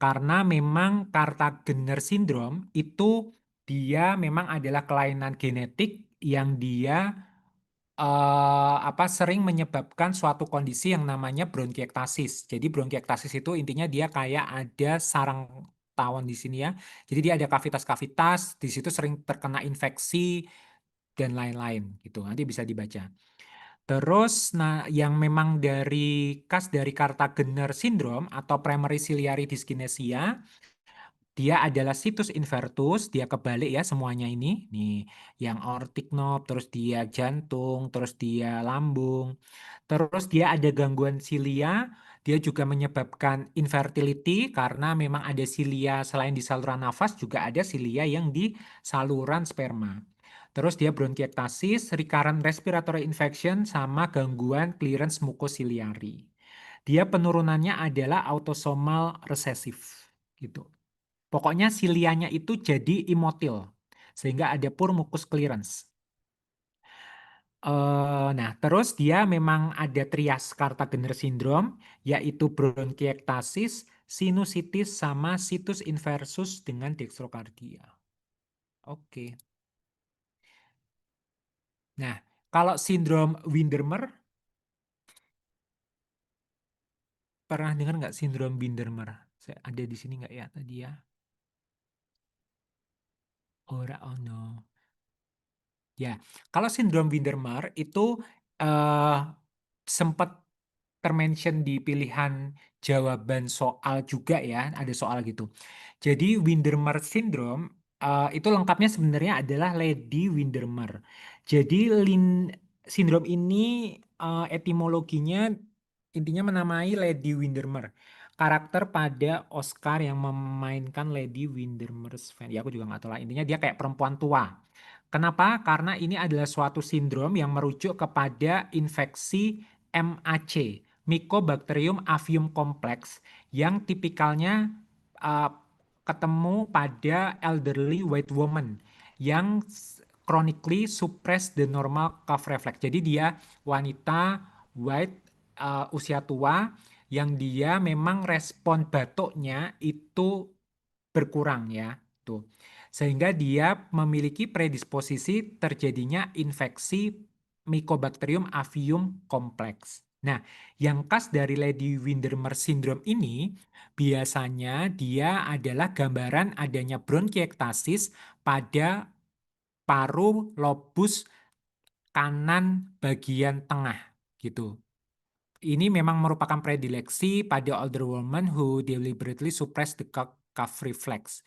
karena memang Kartagener syndrome itu dia memang adalah kelainan genetik yang dia sering menyebabkan suatu kondisi yang namanya bronkiektasis. Jadi bronkiektasis itu intinya dia kayak ada sarang tawon di sini ya. Jadi dia ada kavitas-kavitas, di situ sering terkena infeksi dan lain-lain gitu. Nanti bisa dibaca. Terus, nah yang memang khas dari Kartagener syndrome atau primary ciliary dyskinesia, dia adalah situs invertus, dia kebalik ya semuanya ini. Nih, yang aortic knob, terus dia jantung, terus dia lambung. Terus dia ada gangguan silia, dia juga menyebabkan infertility karena memang ada silia selain di saluran nafas juga ada silia yang di saluran sperma. Terus dia bronkiektasis, recurrent respiratory infection sama gangguan clearance mucociliary. Dia penurunannya adalah autosomal resesif gitu. Pokoknya silianya itu jadi imotil, sehingga ada poor mucus clearance. Nah, terus dia memang ada trias Kartagener syndrome, yaitu bronkiektasis, sinusitis, sama situs inversus dengan dextrokardia. Oke. Nah, kalau sindrom Windermer, pernah dengar nggak sindrom Windermer? Saya ada di sini nggak ya tadi ya? Ora ono. Ya, kalau sindrom Windermer itu eh, sempat termention di pilihan jawaban soal juga ya, ada soal gitu. Jadi Windermer syndrome itu lengkapnya sebenarnya adalah Lady Windermer. Jadi sindrom ini etimologinya intinya menamai Lady Windermer. Karakter pada Oscar yang memainkan Lady Windermer's fan. Ya aku juga nggak tahu lah. Intinya dia kayak perempuan tua. Kenapa? Karena ini adalah suatu sindrom yang merujuk kepada infeksi MAC, Mycobacterium avium complex, yang tipikalnya uh, ketemu pada elderly white woman yang chronically suppress the normal cough reflex. Jadi dia wanita white usia tua yang dia memang respon batuknya itu berkurang ya, tuh. Sehingga dia memiliki predisposisi terjadinya infeksi Mycobacterium avium complex. Nah, yang khas dari Lady Windermer syndrome ini biasanya dia adalah gambaran adanya bronkiektasis pada paru lobus kanan bagian tengah gitu. Ini memang merupakan predileksi pada older woman who deliberately suppress the cough reflex.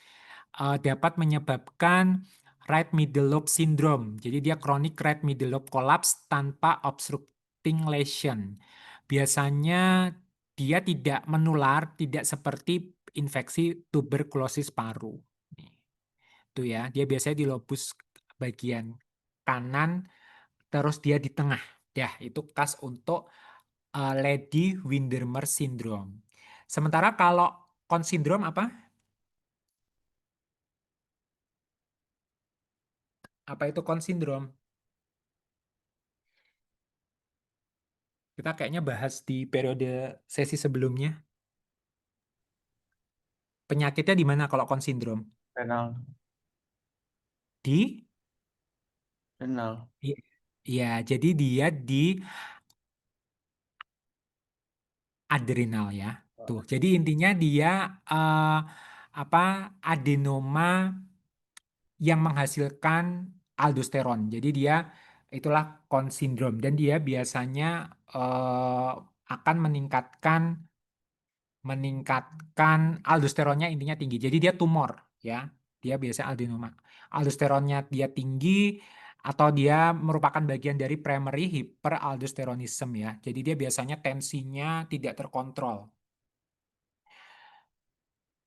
Dapat menyebabkan right middle lobe syndrome. Jadi dia chronic right middle lobe collapse tanpa obstructing lesion. Biasanya dia tidak menular, tidak seperti infeksi tuberkulosis paru. Nih, itu ya, dia biasanya di lobus bagian kanan, terus dia di tengah. Ya, itu khas untuk Lady Windermer syndrome. Sementara kalau Con syndrome apa? Apa itu Con syndrome? Kita kayaknya bahas di periode sesi sebelumnya. Penyakitnya di mana kalau Con syndrome? Renal. Di? Renal. Ya, jadi dia di adrenal ya. Tuh, jadi intinya dia apa adenoma yang menghasilkan aldosteron. Jadi dia itulah Con syndrome dan dia biasanya akan meningkatkan aldosteronnya intinya tinggi. Jadi dia tumor ya. Dia biasanya adenoma. Aldosteronnya dia tinggi atau dia merupakan bagian dari primary hyperaldosteronism ya. Jadi dia biasanya tensinya tidak terkontrol.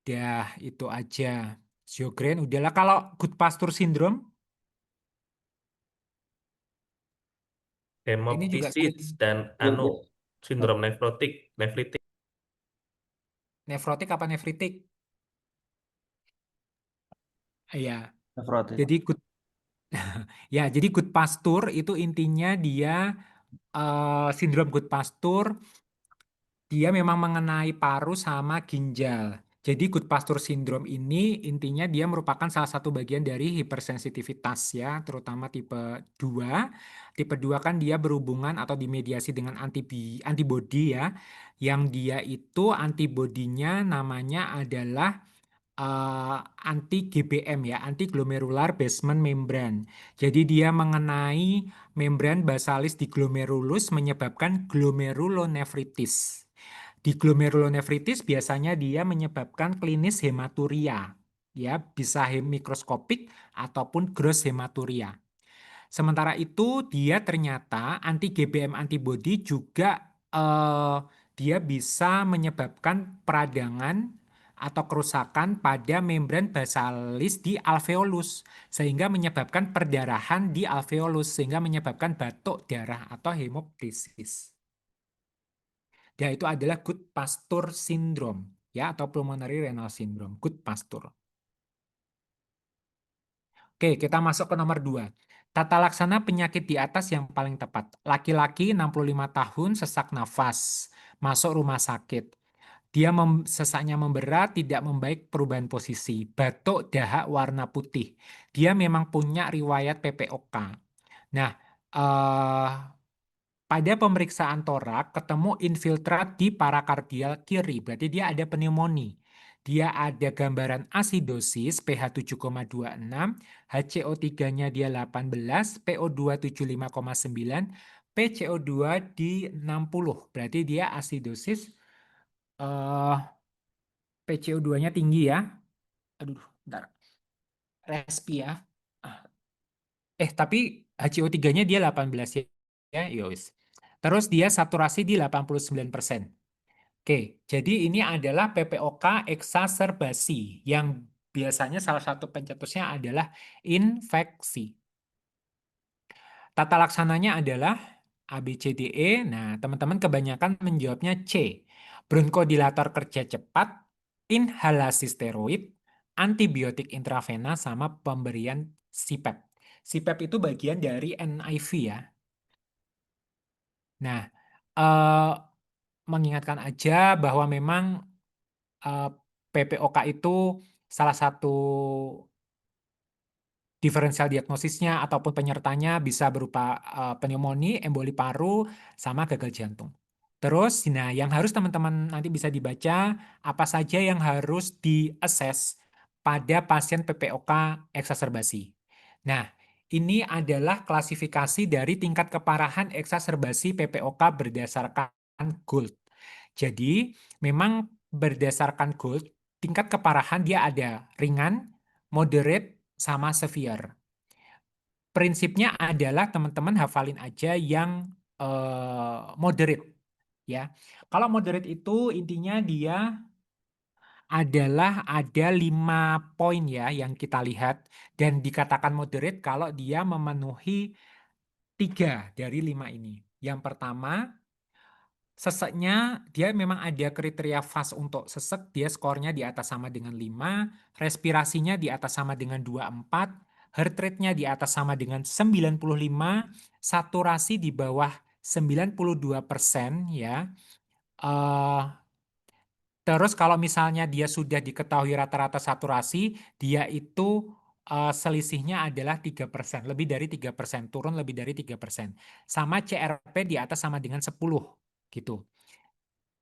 Dah itu aja. Sjogren udahlah. Kalau Goodpasture syndrome ini juga Hemoptysis dan anu sindrom nefritik. nefrotik apa nefritik? Iya. Nefrotik. Jadi jadi Goodpasture itu intinya dia sindrom Goodpasture dia memang mengenai paru sama ginjal. Jadi Goodpasture syndrome ini intinya dia merupakan salah satu bagian dari hipersensitivitas ya, terutama tipe 2. Tipe 2 kan dia berhubungan atau dimediasi dengan antibodi ya. Yang dia itu antibodinya namanya adalah anti GBM ya, anti glomerular basement membrane. Jadi dia mengenai membran basalis di glomerulus menyebabkan glomerulonefritis. Di glomerulonefritis biasanya dia menyebabkan klinis hematuria, ya bisa mikroskopik ataupun gross hematuria. Sementara itu dia ternyata anti GBM antibody juga dia bisa menyebabkan peradangan atau kerusakan pada membran basalis di alveolus sehingga menyebabkan perdarahan di alveolus sehingga menyebabkan batuk darah atau hemoptysis. Ya, itu adalah Goodpasture syndrome ya atau pulmonary renal syndrome, Goodpasture. Oke, kita masuk ke nomor 2. Tata laksana penyakit di atas yang paling tepat. Laki-laki 65 tahun sesak nafas, masuk rumah sakit. Dia sesaknya memberat, tidak membaik perubahan posisi. Batuk, dahak, warna putih. Dia memang punya riwayat PPOK. Nah, pada pemeriksaan torak ketemu infiltrat di parakardial kiri, berarti dia ada pneumonia. Dia ada gambaran asidosis pH 7,26, HCO3-nya dia 18, PO2 75,9, PCO2 di 60. Berarti dia asidosis PCO2-nya tinggi ya. Aduh, bentar. Respi ya. Tapi HCO3-nya dia 18 ya. Ya, yowis. Terus dia saturasi di 89%. Oke, jadi ini adalah PPOK eksaserbasi yang biasanya salah satu pencetusnya adalah infeksi. Tata laksananya adalah ABCDE. Nah, teman-teman kebanyakan menjawabnya C. Bronkodilator kerja cepat, inhalasi steroid, antibiotik intravena, sama pemberian CPAP. CPAP itu bagian dari NIV ya. Nah, mengingatkan aja bahwa memang PPOK itu salah satu diferensial diagnosisnya ataupun penyertanya bisa berupa pneumonia, emboli paru, sama gagal jantung. Terus, nah yang harus teman-teman nanti bisa dibaca apa saja yang harus di-assess pada pasien PPOK eksaserbasi. Nah, ini adalah klasifikasi dari tingkat keparahan eksaserbasi PPOK berdasarkan GOLD. Jadi, memang berdasarkan GOLD, tingkat keparahan dia ada ringan, moderate, sama severe. Prinsipnya adalah teman-teman hafalin aja yang moderate. Ya, kalau moderate itu intinya dia adalah ada 5 poin ya yang kita lihat dan dikatakan moderate kalau dia memenuhi 3 dari 5 ini. Yang pertama, seseknya dia memang ada kriteria fast untuk sesek, dia skornya di atas sama dengan 5, respirasinya di atas sama dengan 24, heart rate-nya di atas sama dengan 95, saturasi di bawah 92% ya. Terus kalau misalnya dia sudah diketahui rata-rata saturasi, dia itu selisihnya adalah 3%, lebih dari 3%, turun lebih dari 3%. Sama CRP di atas sama dengan 10 gitu.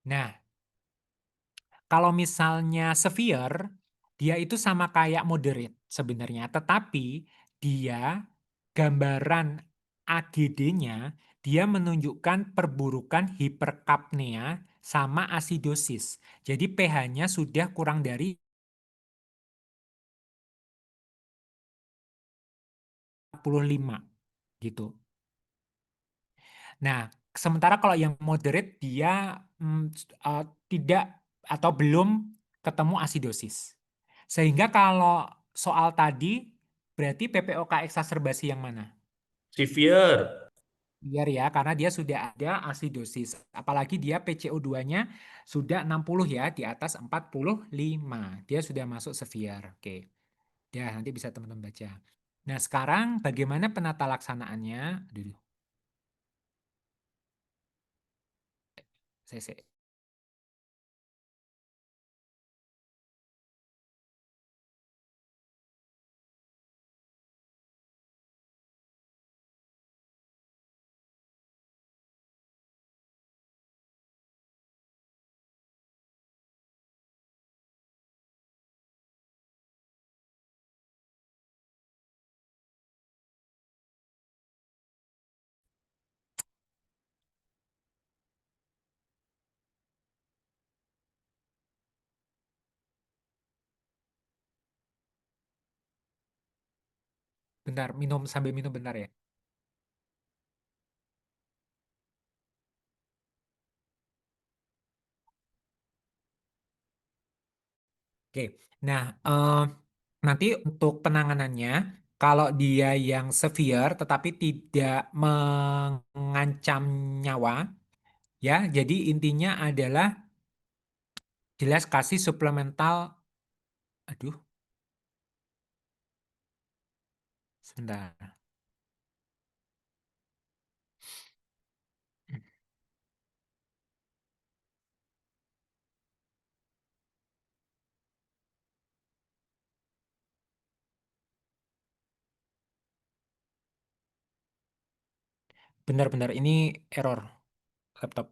Nah, kalau misalnya severe, dia itu sama kayak moderate sebenarnya, tetapi dia gambaran AGD-nya dia menunjukkan perburukan hiperkapnia sama asidosis. Jadi pH-nya sudah kurang dari 45 gitu. Nah, sementara kalau yang moderate dia tidak atau belum ketemu asidosis. Sehingga kalau soal tadi berarti PPOK eksaserbasi yang mana? Severe. Biar ya, karena dia sudah ada asidosis. Apalagi dia PCO2-nya sudah 60 ya, di atas 45. Dia sudah masuk severe. Oke. Ya, nanti bisa teman-teman baca. Nah, sekarang bagaimana penata laksanaannya? Dulu. Saya. Bentar, minum sambil minum bentar ya. Oke. Nah, nanti untuk penanganannya, kalau dia yang severe tetapi tidak mengancam nyawa, ya, jadi intinya adalah jelas kasih suplemental. Aduh, sebentar. Benar-benar ini error laptop.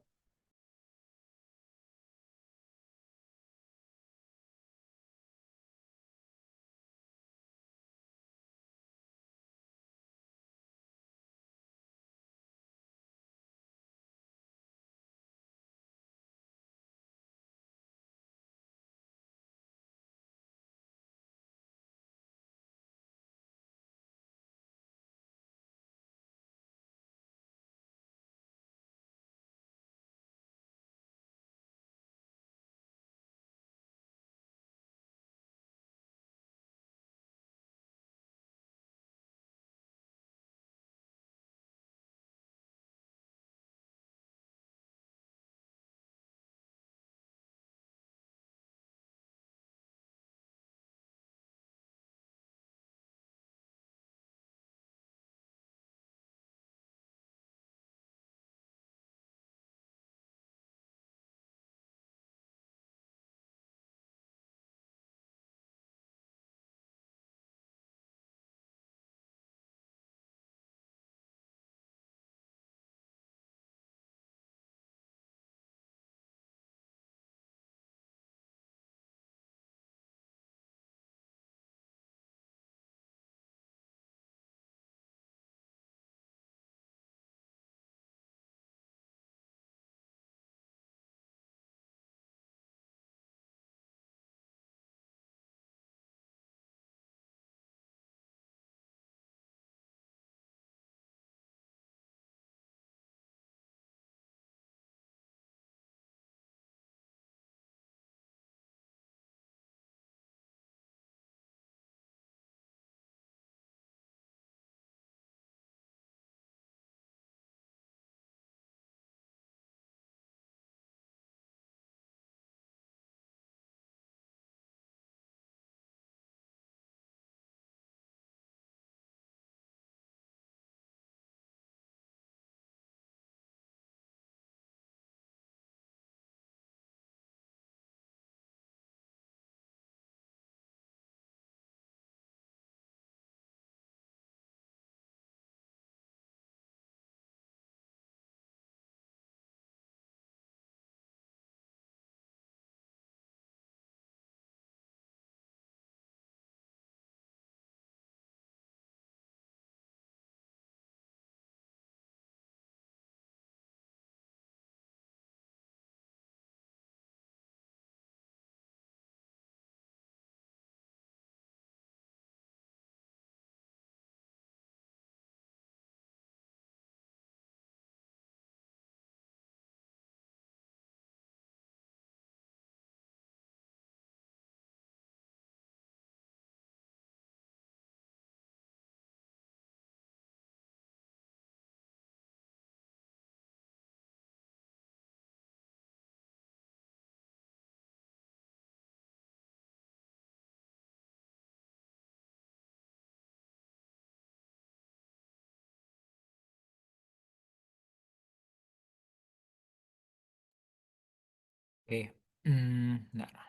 Oke. Bentar.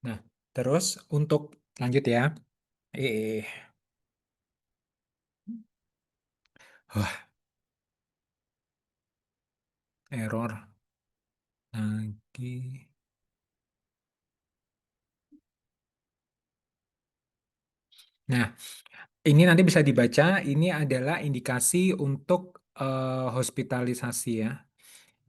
Nah, terus untuk lanjut ya. Eh, Wah, error lagi. Nah, ini nanti bisa dibaca. Ini adalah indikasi untuk hospitalisasi ya.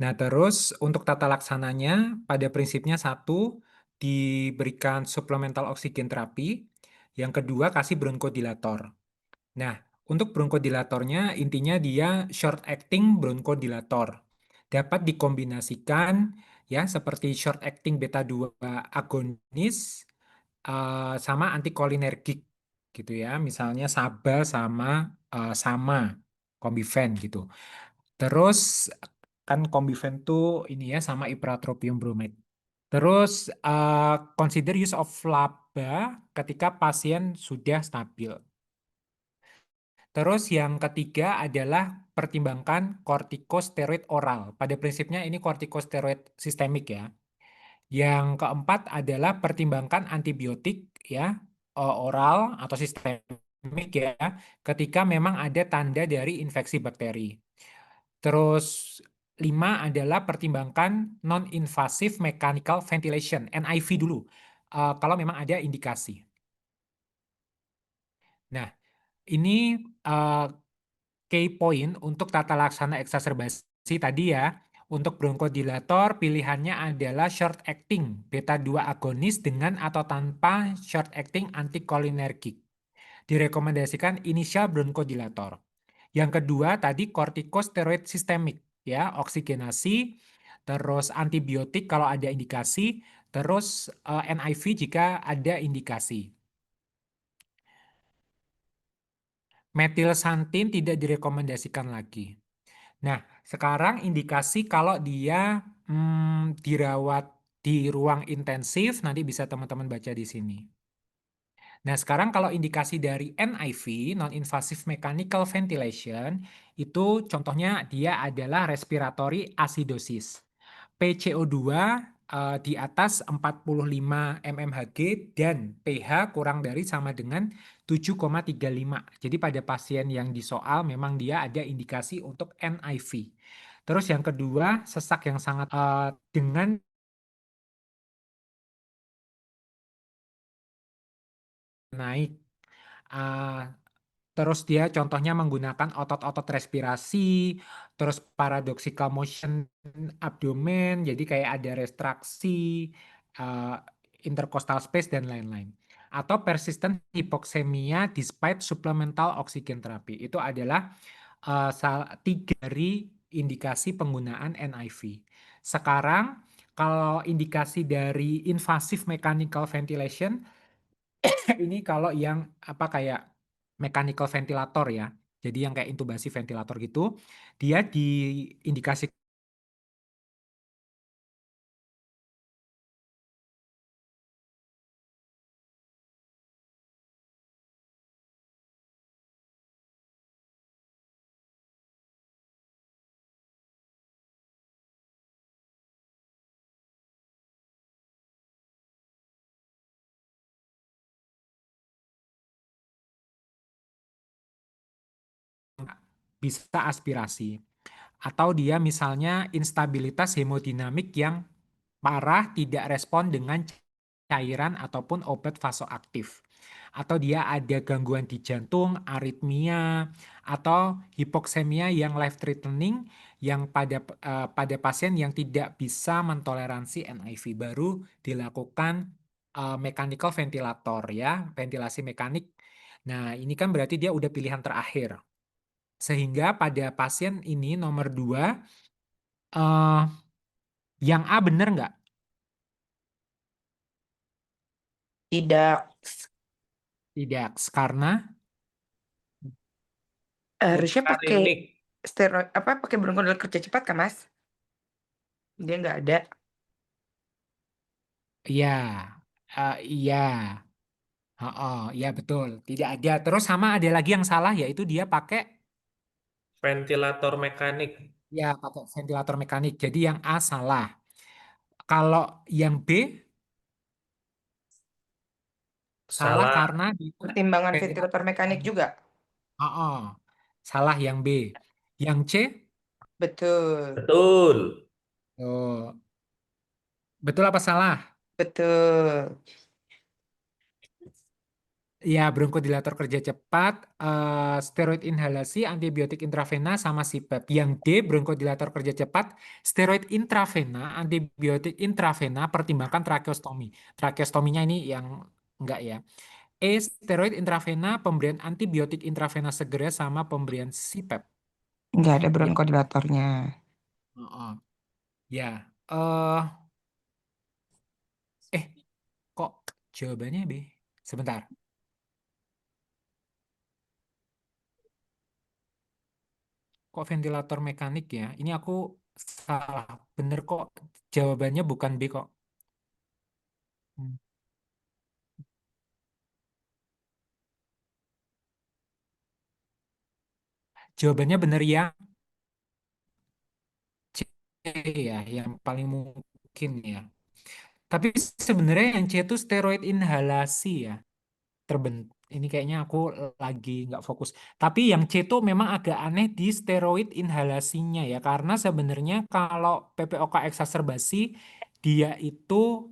Nah, terus untuk tata laksananya, pada prinsipnya satu, diberikan suplemental oksigen terapi. Yang kedua, kasih bronkodilator. Nah, untuk bronkodilatornya intinya dia short acting bronkodilator. Dapat dikombinasikan ya seperti short acting beta 2 agonis sama antikolinergik gitu ya. Misalnya SABA sama Combifen gitu. Terus kan Combifen tuh ini ya sama ipratropium bromide. Terus consider use of LABA ketika pasien sudah stabil. Terus yang ketiga adalah pertimbangkan kortikosteroid oral. Pada prinsipnya ini kortikosteroid sistemik ya. Yang keempat adalah pertimbangkan antibiotik ya oral atau sistemik ya ketika memang ada tanda dari infeksi bakteri. Terus lima adalah pertimbangkan non-invasive mechanical ventilation (NIV) dulu kalau memang ada indikasi. Nah, ini uh, key point untuk tata laksana eksaserbasi tadi ya. Untuk bronkodilator pilihannya adalah short acting beta 2 agonis dengan atau tanpa short acting antikolinergik. Direkomendasikan inisial bronkodilator. Yang kedua tadi kortikosteroid sistemik ya, oksigenasi, terus antibiotik kalau ada indikasi, terus NIV jika ada indikasi. Metilsantin tidak direkomendasikan lagi. Nah, sekarang indikasi kalau dia dirawat di ruang intensif, nanti bisa teman-teman baca di sini. Nah, sekarang kalau indikasi dari NIV, non-invasive mechanical ventilation, itu contohnya dia adalah respiratory acidosis. PCO2 di atas 45 mmHg dan pH kurang dari sama dengan 7,35. Jadi pada pasien yang disoal memang dia ada indikasi untuk NIV. Terus yang kedua, sesak yang sangat dengan naik. Terus dia contohnya menggunakan otot-otot respirasi, terus paradoxical motion abdomen, jadi kayak ada retraksi, uh, intercostal space, dan lain-lain. Atau persistent hypoxemia despite supplemental oxygen therapy. Itu adalah tiga dari indikasi penggunaan NIV. Sekarang, kalau indikasi dari invasive mechanical ventilation, ini kalau yang apa kayak mechanical ventilator ya. Jadi yang kayak intubasi ventilator gitu, dia diindikasi bisa aspirasi. Atau dia misalnya instabilitas hemodinamik yang parah tidak respon dengan cairan ataupun obat vasoaktif. Atau dia ada gangguan di jantung, aritmia, atau hipoksemia yang life threatening yang pada pasien yang tidak bisa mentoleransi NIV baru dilakukan mechanical ventilator ya, ventilasi mekanik. Nah, ini kan berarti dia udah pilihan terakhir. Sehingga pada pasien ini nomor 2, yang A benar nggak? Tidak. Tidak, karena Harusnya pakai Muscarinic. steroid apa pakai bronkodil kerja cepat kan, Mas? Dia nggak ada. Iya, iya, iya betul, tidak ada. Terus sama ada lagi yang salah yaitu dia pakai Ventilator mekanik. ya pakai ventilator mekanik. Jadi yang A salah. Kalau yang B salah Salah. karena dia Pertimbangan ventilator ventilator mekanik mekanik. juga. Oh, salah yang B. Yang C, Betul. Betul. oh, betul apa salah? Betul. Ya, bronkodilator kerja cepat, steroid inhalasi, antibiotik intravena, sama CPAP. Yang D, bronkodilator kerja cepat, steroid intravena, antibiotik intravena, pertimbangkan tracheostomi. Tracheostominya ini yang enggak ya. E, steroid intravena, pemberian antibiotik intravena segera, sama pemberian CPAP. Nggak ada Ya, bronkodilatornya. oh, ya. Eh, eh, kok jawabannya B? Sebentar. Kok ventilator mekanik ya? Ini aku salah. Bener kok. Jawabannya bukan B kok. Hmm. Jawabannya bener yang C ya, yang paling mungkin ya. Tapi sebenarnya yang C itu steroid inhalasi ya. Ini kayaknya aku lagi nggak fokus. Tapi yang C itu memang agak aneh di steroid inhalasinya ya. Karena sebenarnya kalau PPOK eksaserbasi, dia itu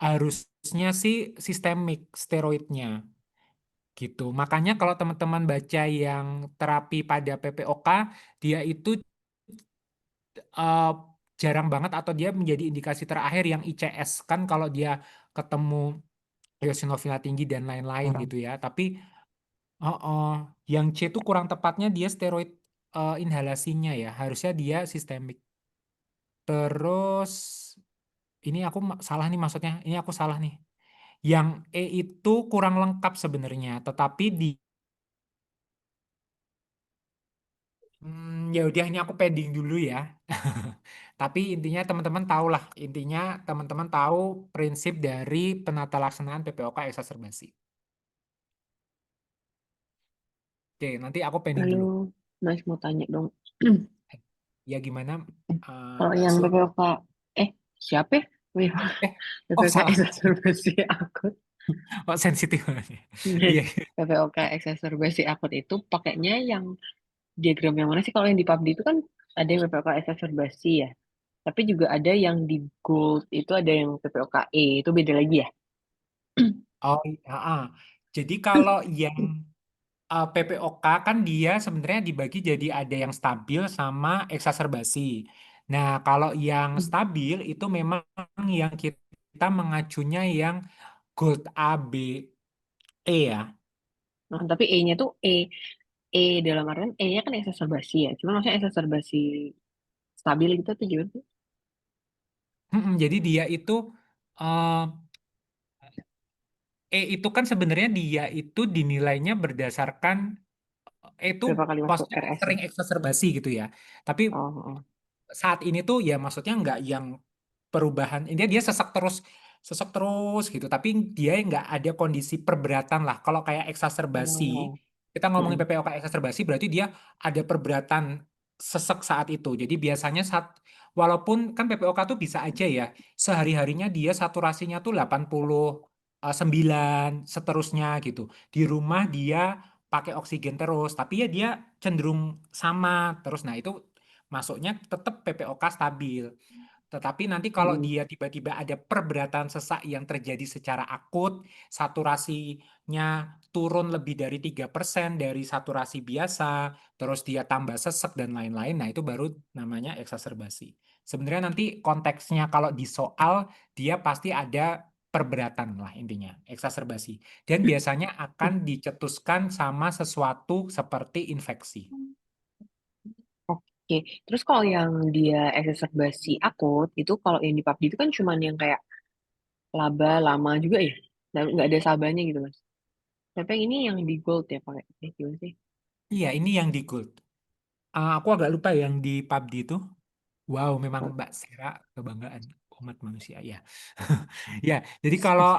harusnya sih sistemik steroidnya. Gitu. Makanya kalau teman-teman baca yang terapi pada PPOK, dia itu eh, jarang banget atau dia menjadi indikasi terakhir yang ICS kan kalau dia ketemu eosinofil tinggi dan lain-lain Jarang. gitu ya. Tapi yang C itu kurang tepatnya dia steroid inhalasinya ya. Harusnya dia sistemik. Terus ini aku salah nih maksudnya. Ini aku salah nih. Yang E itu kurang lengkap sebenarnya, tetapi di ya udah ini aku pending dulu ya. Tapi intinya teman-teman tahu lah, intinya teman-teman tahu prinsip dari penata laksanaan PPOK eksaserbasi. Oke, nanti aku pending Lalu dulu. Mas mau tanya dong, Ya gimana kalau Mbak yang Sul? PPOK, siapa ya? Eh, oh PPOK salah. exacerbasi akut. Oh sensitif. Iya. PPOK exacerbasi akut itu pakainya yang diagram yang mana sih? Kalau yang di PUBG itu kan ada yang PPOK exacerbasi ya. Tapi juga ada yang di gold itu ada yang PPOK-E itu beda lagi ya. Oh, iya. Jadi kalau yang PPOK kan dia sebenarnya dibagi jadi ada yang stabil sama eksaserbasi. Nah, kalau yang stabil itu memang yang kita mengacunya yang Gold A, B, E ya. Nah, tapi E-nya tuh E dalam artian E-nya kan exacerbasi ya. Cuma maksudnya exacerbasi stabil gitu tuh gimana sih? Jadi dia itu eh, E itu kan sebenarnya dia itu dinilainya berdasarkan itu Berapa kali masuk maksudnya RS ya? sering eksaserbasi gitu ya. Tapi Oh, oh. saat ini tuh ya maksudnya nggak yang perubahan ini dia sesak terus gitu tapi dia nggak ada kondisi perberatan lah kalau kayak eksaserbasi Oh. kita ngomongin Mm-mm. PPOK eksaserbasi berarti dia ada perberatan sesek saat itu jadi biasanya walaupun kan PPOK tuh bisa aja ya sehari-harinya dia saturasinya tuh 89 seterusnya gitu di rumah dia pakai oksigen terus tapi ya dia cenderung sama terus nah itu masuknya tetap PPOK stabil tetapi nanti kalau Mm-mm. dia tiba-tiba ada perberatan sesak yang terjadi secara akut, saturasinya turun lebih dari 3% dari saturasi biasa, terus dia tambah sesek dan lain-lain, nah itu baru namanya eksaserbasi. Sebenarnya nanti konteksnya kalau di soal, dia pasti ada perberatan lah intinya, eksaserbasi. Dan biasanya akan dicetuskan sama sesuatu seperti infeksi. Oke, terus kalau yang dia exacerbasi akut itu kalau yang di PUBG itu kan cuman yang kayak laba lama juga ya, nggak ada sabanya gitu mas. Tapi yang ini yang di gold ya pakai, gimana sih? Iya, ini yang di gold. Aku agak lupa yang di PUBG itu. Wow, memang Mbak Sera kebanggaan umat manusia ya. Ya, jadi kalau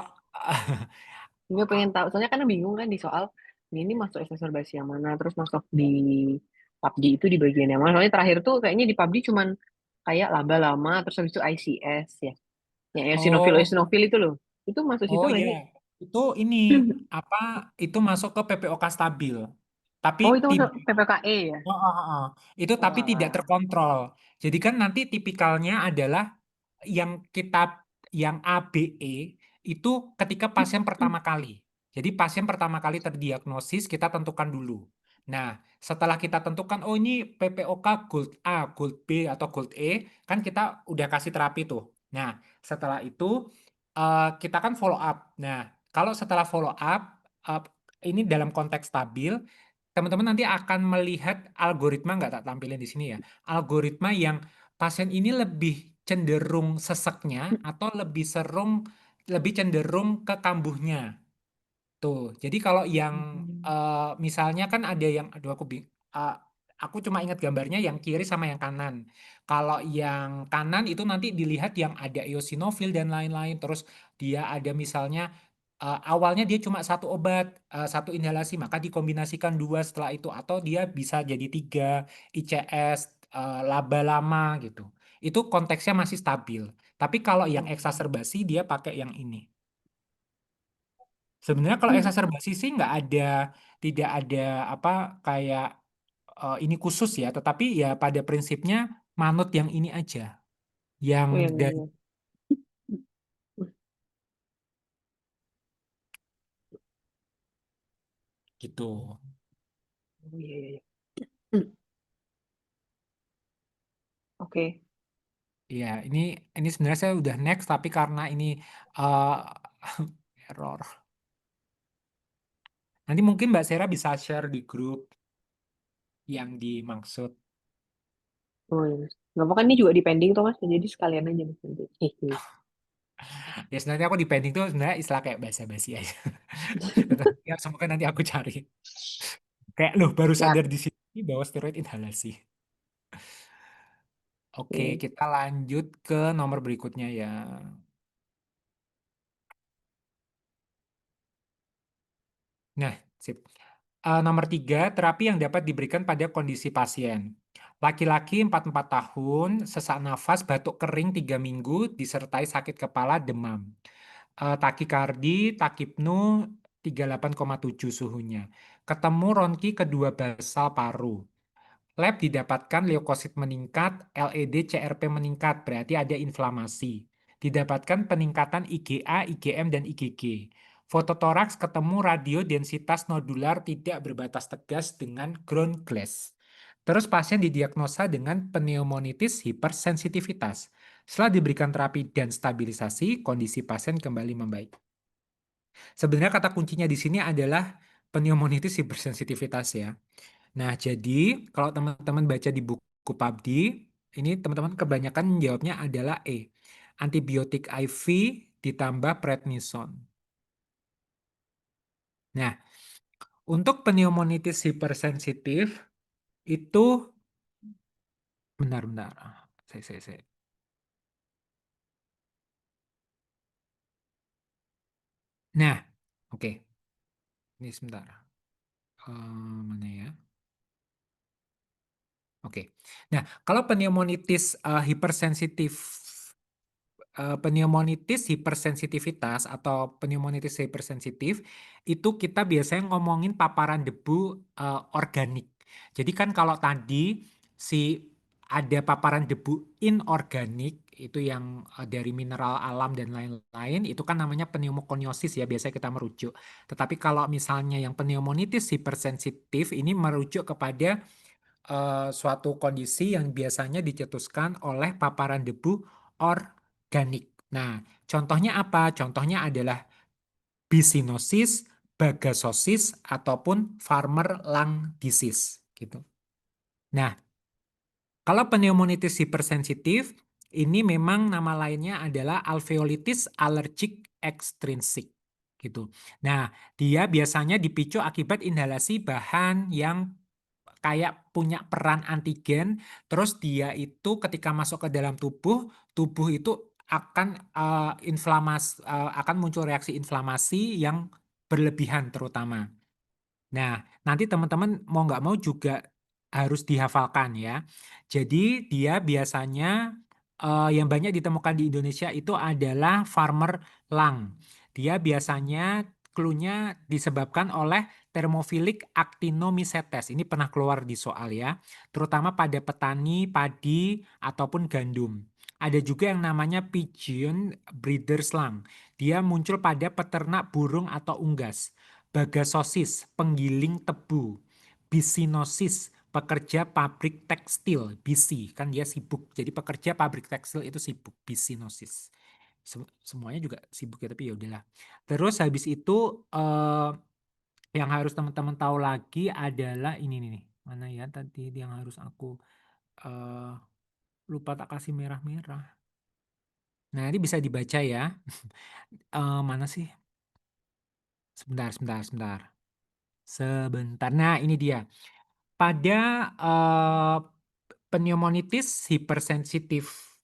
Gue pengen tahu, soalnya kan bingung kan di soal ini masuk accessory basi yang mana, terus masuk di PUBG itu di bagian yang mana. Soalnya terakhir tuh kayaknya di PUBG cuman kayak laba lama, terus habis itu ICS ya. Yang oh eosinofil itu loh. Itu masuk situ oh nggak ya, sih? itu ini apa? Itu masuk ke PPOK stabil. Tapi Oh, itu masuk tidak. PPKE ya? Oh, oh, oh. Itu Oh, tapi tidak alah. terkontrol. Jadi kan nanti tipikalnya adalah yang kita yang ABE itu ketika pasien pertama kali. Jadi pasien pertama kali terdiagnosis kita tentukan dulu. Nah, setelah kita tentukan oh ini PPOK Gold A, Gold B atau Gold E, kan kita udah kasih terapi tuh. Nah, setelah itu kita kan follow up. Nah, kalau setelah follow up eh, ini dalam konteks stabil, teman-teman nanti akan melihat algoritma nggak tak tampilin di sini ya. Algoritma yang pasien ini lebih cenderung seseknya atau lebih cenderung ke kambuhnya. Tuh, jadi kalau yang misalnya kan ada yang, aduh aku cuma ingat gambarnya yang kiri sama yang kanan. Kalau yang kanan itu nanti dilihat yang ada eosinofil dan lain-lain. Terus dia ada misalnya awalnya dia cuma satu obat, satu inhalasi, maka dikombinasikan dua setelah itu. Atau dia bisa jadi tiga, ICS, laba lama gitu. Itu konteksnya masih stabil. Tapi kalau yang eksaserbasi dia pakai yang ini. Sebenarnya kalau eksaserbasi sih tidak ada apa kayak ini khusus ya, tetapi ya pada prinsipnya manut yang ini aja, yang Oh, yang dari ini. gitu. Oh, iya, iya, iya. Hmm, Oke. Ya, ini sebenarnya saya udah next, tapi karena ini eh, error. Nanti mungkin Mbak Sera bisa share di grup yang dimaksud. Oh, iya. Nggak apa-apa, ini juga depending tuh Mas, jadi sekalian aja Mas nanti. Ya sebenarnya aku di pending tuh sebenarnya istilah kayak basa-basi aja. Tetapi ya semoga nanti aku cari. Kayak loh baru Siap. sadar di sini bahwa steroid inhalasi. Oke, Oke. kita lanjut ke nomor berikutnya ya. Nah, sip. Nomor 3, terapi yang dapat diberikan pada kondisi pasien. Laki-laki 44 tahun, sesak nafas, batuk kering 3 minggu, disertai sakit kepala, demam. Takikardi, takipnu 38,7 suhunya. Ketemu ronki kedua basal paru. Lab didapatkan leukosit meningkat, LED, CRP meningkat, berarti ada inflamasi. Didapatkan peningkatan IgA, IgM, dan IgG. Fototoraks ketemu radiodensitas nodular tidak berbatas tegas dengan ground glass. Terus pasien didiagnosa dengan pneumonitis hipersensitivitas. Setelah diberikan terapi dan stabilisasi, kondisi pasien kembali membaik. Sebenarnya kata kuncinya di sini adalah pneumonitis hipersensitivitas ya. Nah, jadi kalau teman-teman baca di buku PUBG, ini teman-teman kebanyakan jawabnya adalah E. Antibiotik IV ditambah prednison. Nah, untuk pneumonitis hipersensitif itu benar-benar. Saya. Nah, oke. Ini sebentar. Mana ya? Oke. Nah, kalau pneumonitis hipersensitivitas atau pneumonitis hipersensitif itu kita biasanya ngomongin paparan debu organik. Jadi kan kalau tadi si ada paparan debu inorganik itu yang dari mineral alam dan lain-lain itu kan namanya pneumokoniosis ya biasanya kita merujuk. Tetapi kalau misalnya yang pneumonitis hipersensitif ini merujuk kepada suatu kondisi yang biasanya dicetuskan oleh paparan debu organik. Nah, contohnya apa? Contohnya adalah bisinosis, bagasosis, ataupun farmer lung disease. Gitu. Nah, kalau pneumonitis hipersensitif, ini memang nama lainnya adalah alveolitis allergic extrinsic. Gitu. Nah, dia biasanya dipicu akibat inhalasi bahan yang kayak punya peran antigen, terus dia itu ketika masuk ke dalam tubuh, tubuh itu akan akan muncul reaksi inflamasi yang berlebihan terutama. Nah, nanti teman-teman mau nggak mau juga harus dihafalkan ya. Jadi dia biasanya yang banyak ditemukan di Indonesia itu adalah farmer lung. Dia biasanya clue-nya disebabkan oleh thermophilic actinomycetes. Ini pernah keluar di soal ya, terutama pada petani padi ataupun gandum. Ada juga yang namanya pigeon breeders lung. Dia muncul pada peternak burung atau unggas. Bagasosis, penggiling tebu. Bisinosis, pekerja pabrik tekstil. Bisi, kan dia sibuk. Jadi pekerja pabrik tekstil itu sibuk. Bisinosis. Semuanya juga sibuk ya, tapi ya udahlah. Terus habis itu yang harus teman-teman tahu lagi adalah ini nih. Mana ya tadi yang harus aku lupa tak kasih merah-merah. Nah, ini bisa dibaca ya. Mana sih? Sebentar. Nah, ini dia. Pada pneumonitis hipersensitif,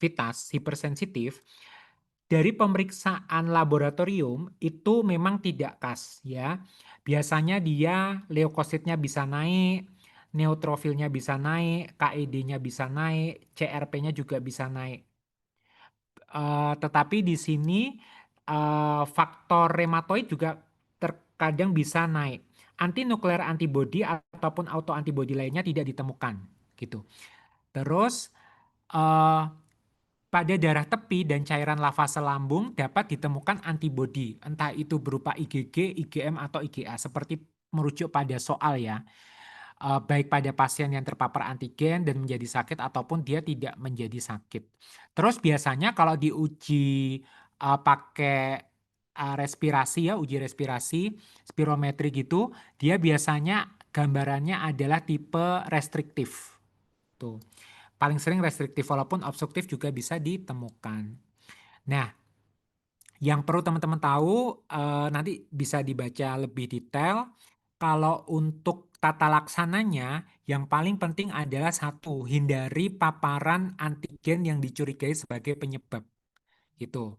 dari pemeriksaan laboratorium itu memang tidak khas ya. Biasanya dia leukositnya bisa naik, neutrofilnya bisa naik, KED-nya bisa naik, CRP-nya juga bisa naik. Tetapi di sini faktor rematoid juga terkadang bisa naik. Antinuklear antibody ataupun autoantibody lainnya tidak ditemukan gitu. Terus pada darah tepi dan cairan lafase lambung dapat ditemukan antibody, entah itu berupa IgG, IgM atau IgA seperti merujuk pada soal ya. Baik pada pasien yang terpapar antigen dan menjadi sakit ataupun dia tidak menjadi sakit. Terus biasanya kalau diuji pakai respirasi ya, uji respirasi, spirometri gitu, dia biasanya gambarannya adalah tipe restriktif. Tuh. Paling sering restriktif walaupun obstruktif juga bisa ditemukan. Nah, yang perlu teman-teman tahu nanti bisa dibaca lebih detail. Kalau untuk tata laksananya, yang paling penting adalah satu, hindari paparan antigen yang dicurigai sebagai penyebab. Gitu.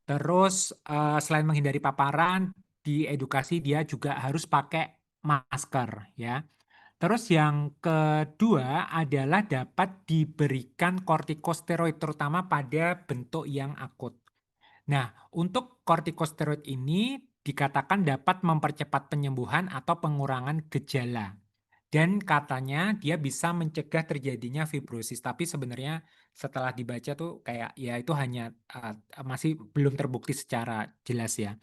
Terus selain menghindari paparan, di edukasi dia juga harus pakai masker ya. Terus yang kedua adalah dapat diberikan kortikosteroid terutama pada bentuk yang akut. Nah, untuk kortikosteroid ini dikatakan dapat mempercepat penyembuhan atau pengurangan gejala. Dan katanya dia bisa mencegah terjadinya fibrosis. Tapi sebenarnya setelah dibaca tuh kayak ya itu hanya masih belum terbukti secara jelas ya.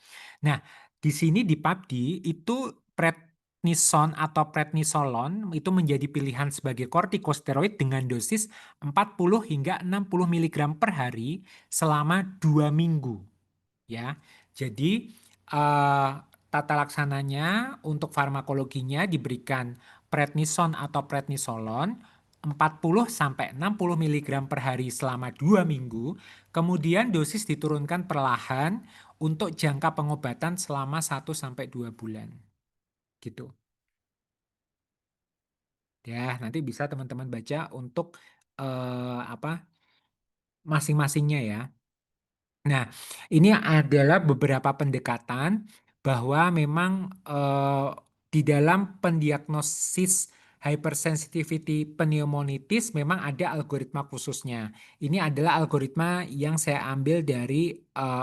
Nah, di sini di PABD itu prednison atau prednisolon itu menjadi pilihan sebagai kortikosteroid dengan dosis 40 hingga 60 mg per hari selama 2 minggu. Ya, jadi tata laksananya untuk farmakologinya diberikan prednison atau prednisolon 40 sampai 60 mg per hari selama 2 minggu, kemudian dosis diturunkan perlahan untuk jangka pengobatan selama 1 sampai 2 bulan. Gitu. Ya, nanti bisa teman-teman baca untuk masing-masingnya ya. Nah, ini adalah beberapa pendekatan bahwa memang di dalam pendiagnosis hypersensitivity pneumonitis memang ada algoritma khususnya. Ini adalah algoritma yang saya ambil dari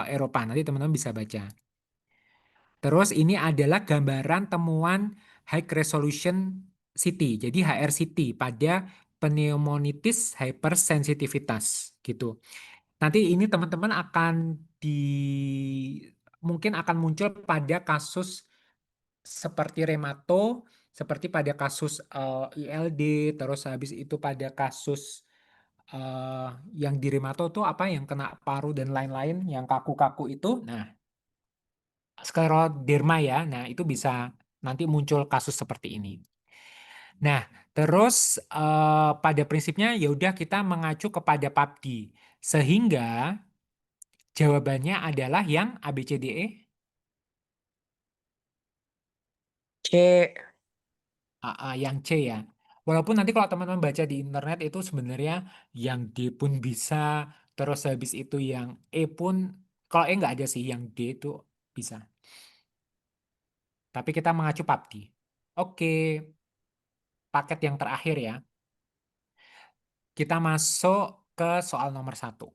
Eropa. Nanti teman-teman bisa baca. Terus ini adalah gambaran temuan high resolution CT, jadi HRCT pada pneumonitis hypersensitivitas gitu. Nanti ini teman-teman mungkin akan muncul pada kasus seperti remato, seperti pada kasus ILD, terus habis itu pada kasus yang di remato tuh apa yang kena paru dan lain-lain, yang kaku-kaku itu. Nah, skleroderma ya. Nah, itu bisa nanti muncul kasus seperti ini. Nah, terus pada prinsipnya ya udah kita mengacu kepada PABD sehingga jawabannya adalah yang ABCDE. C. Yang C ya. Walaupun nanti kalau teman-teman baca di internet itu sebenarnya yang D pun bisa, terus habis itu yang E pun, kalau E nggak ada sih, yang D itu bisa. Tapi kita mengacu PABD. Oke, paket yang terakhir ya. Kita masuk ke soal nomor 1.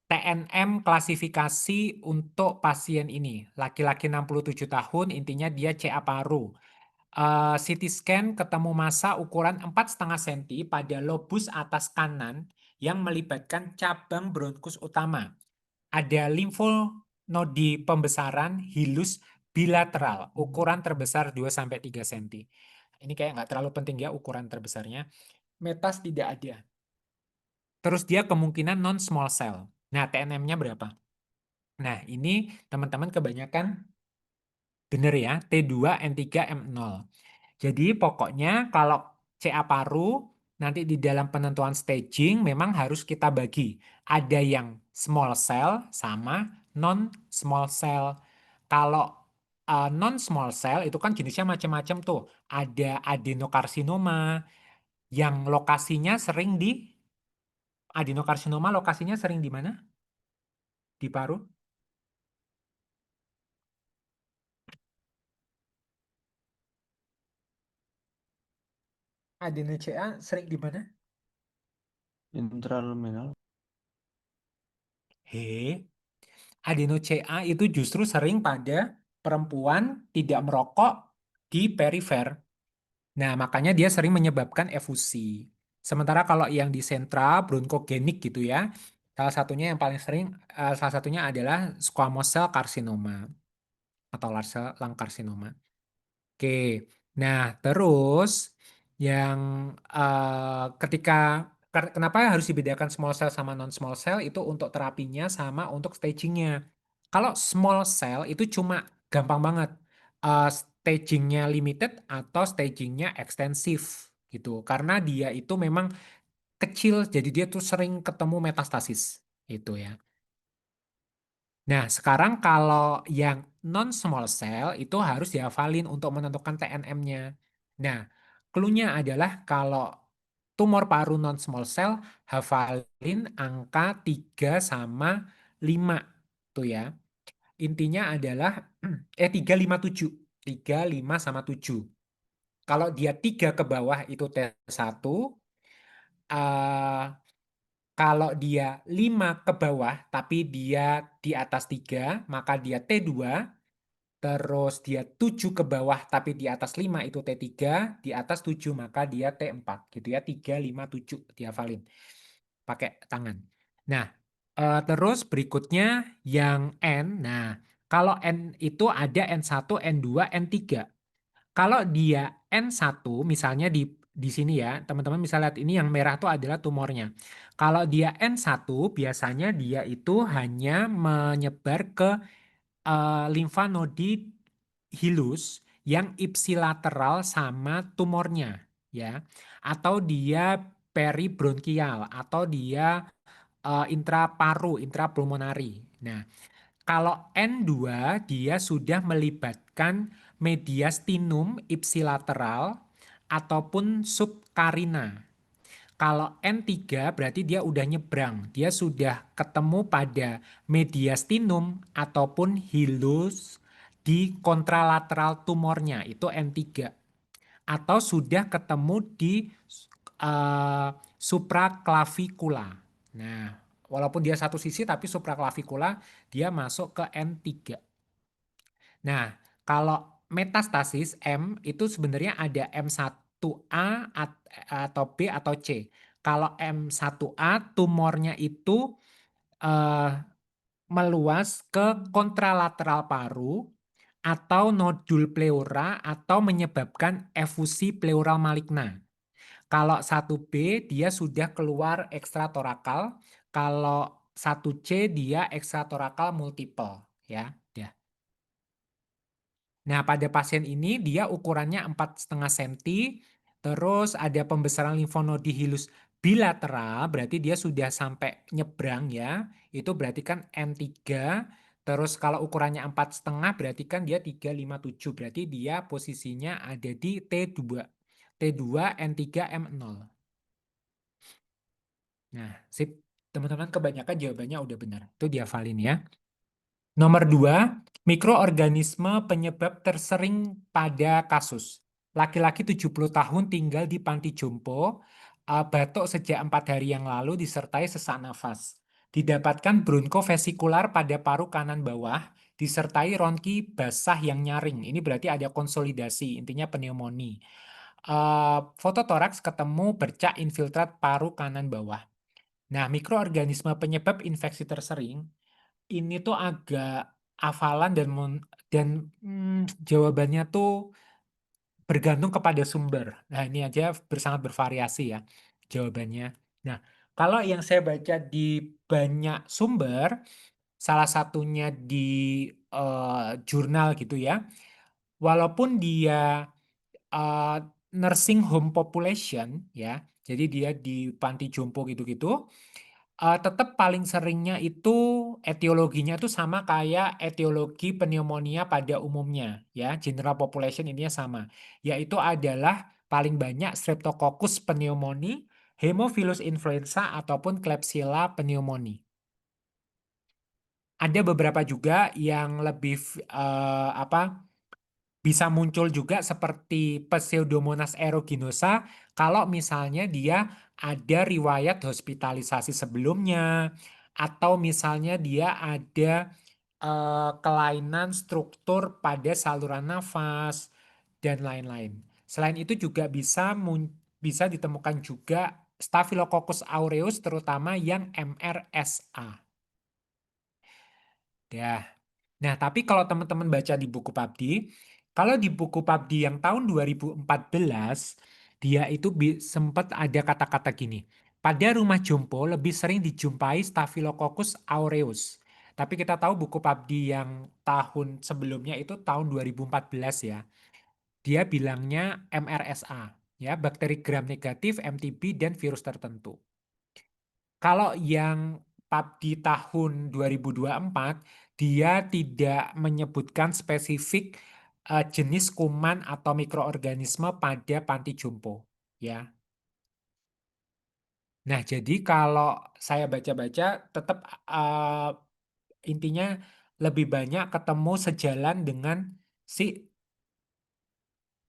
TNM klasifikasi untuk pasien ini. Laki-laki 67 tahun, intinya dia CA paru. CT scan ketemu massa ukuran 4,5 cm pada lobus atas kanan yang melibatkan cabang bronkus utama. Ada limfonodi pembesaran hilus bilateral, ukuran terbesar 2-3 cm. Ini kayak nggak terlalu penting ya ukuran terbesarnya. Metas tidak ada. Terus dia kemungkinan non-small cell. Nah, TNM-nya berapa? Nah, ini teman-teman kebanyakan benar ya, T2N3M0. Jadi pokoknya kalau CA paru nanti di dalam penentuan staging memang harus kita bagi. Ada yang small cell sama non-small cell. Kalau non-small cell itu kan jenisnya macam-macam tuh. Ada adenokarsinoma yang lokasinya sering di adenokarsinoma lokasinya sering di mana? Di paru? Adeno-CA sering di mana? Intraluminal. Adeno-CA itu justru sering pada perempuan tidak merokok di perifer. Nah, makanya dia sering menyebabkan efusi. Sementara kalau yang di sentra bronkogenik gitu ya, salah satunya yang paling sering, salah satunya adalah squamous cell carcinoma atau large cell lung carcinoma. Oke, nah terus yang ketika kenapa harus dibedakan small cell sama non small cell itu untuk terapinya sama untuk stagingnya. Kalau small cell itu cuma gampang banget stagingnya limited atau stagingnya ekstensif gitu, karena dia itu memang kecil, jadi dia tuh sering ketemu metastasis itu ya. Nah, sekarang kalau yang non-small cell itu harus dihafalin untuk menentukan TNM-nya. Nah, clue-nya adalah kalau tumor paru non-small cell, hafalin angka 3 sama 5. Tuh ya. Intinya adalah 3, 5, 7. 3, 5, sama 7. Kalau dia 3 ke bawah itu T1, kalau dia 5 ke bawah tapi dia di atas 3, maka dia T2. Terus dia 7 ke bawah tapi di atas 5 itu T3, di atas 7 maka dia T4 gitu ya. 3, 5, 7 dihafalin pakai tangan. Nah, terus berikutnya yang N. Nah, kalau N itu ada N1, N2, N3. Kalau dia N1 misalnya di sini ya, teman-teman bisa lihat ini yang merah itu adalah tumornya. Kalau dia N1 biasanya dia itu hanya menyebar ke limfa nodi hilus yang ipsilateral sama tumornya ya, atau dia peribronkial atau dia intraparu, intrapulmonari. Nah, kalau N2 dia sudah melibatkan mediastinum ipsilateral ataupun subkarina. Kalau N3 berarti dia udah nyebrang, dia sudah ketemu pada mediastinum ataupun hilus di kontralateral tumornya, itu N3. Atau sudah ketemu di supraklavikula. Nah, walaupun dia satu sisi tapi supraklavikula dia masuk ke N3. Nah, kalau metastasis M itu sebenarnya ada M1A atau B atau C. Kalau M1A tumornya itu eh, meluas ke kontralateral paru atau nodul pleura atau menyebabkan efusi pleural maligna. Kalau 1B dia sudah keluar ekstratorakal, kalau 1C dia ekstratorakal multiple ya. Nah, pada pasien ini dia ukurannya 4,5 cm, terus ada pembesaran limfonodi hilus bilateral, berarti dia sudah sampai nyebrang ya. Itu berarti kan N3, terus kalau ukurannya 4,5 berarti kan dia 3, 5, 7, berarti dia posisinya ada di T2. T2, N3, M0. Nah, sip. Teman-teman kebanyakan jawabannya udah benar. Itu dihafalin ya. Nomor 2, mikroorganisme penyebab tersering pada kasus. Laki-laki 70 tahun tinggal di panti jompo, batuk sejak 4 hari yang lalu disertai sesak nafas. Didapatkan bronkofesikular pada paru kanan bawah, disertai ronki basah yang nyaring. Ini berarti ada konsolidasi, intinya pneumonia. Foto toraks ketemu bercak infiltrat paru kanan bawah. Nah, mikroorganisme penyebab infeksi tersering ini tuh agak hafalan dan jawabannya tuh bergantung kepada sumber. Nah, ini aja sangat bervariasi ya jawabannya. Nah, kalau yang saya baca di banyak sumber, salah satunya di jurnal gitu ya, walaupun dia uh, nursing home population ya, jadi dia di panti jompo gitu-gitu, tetap paling seringnya itu etiologinya itu sama kayak etiologi pneumonia pada umumnya ya, general population ininya sama, yaitu adalah paling banyak Streptococcus pneumoniae, Haemophilus influenza ataupun Klebsiella pneumoniae. Ada beberapa juga yang lebih bisa muncul juga seperti Pseudomonas aeruginosa kalau misalnya dia ada riwayat hospitalisasi sebelumnya atau misalnya dia ada kelainan struktur pada saluran nafas dan lain-lain. Selain itu juga bisa ditemukan juga Staphylococcus aureus terutama yang MRSA. Ya. Nah, tapi kalau teman-teman baca di buku PABDI, kalau di buku PABDI yang tahun 2014, dia itu sempat ada kata-kata gini. Pada rumah jompo lebih sering dijumpai Staphylococcus aureus. Tapi kita tahu buku PABDI yang tahun sebelumnya itu tahun 2014 ya. Dia bilangnya MRSA, ya, bakteri gram negatif, MTB, dan virus tertentu. Kalau yang PABDI tahun 2024, dia tidak menyebutkan spesifik jenis kuman atau mikroorganisme pada panti jompo, ya. Nah, jadi kalau saya baca-baca, tetap intinya lebih banyak ketemu sejalan dengan si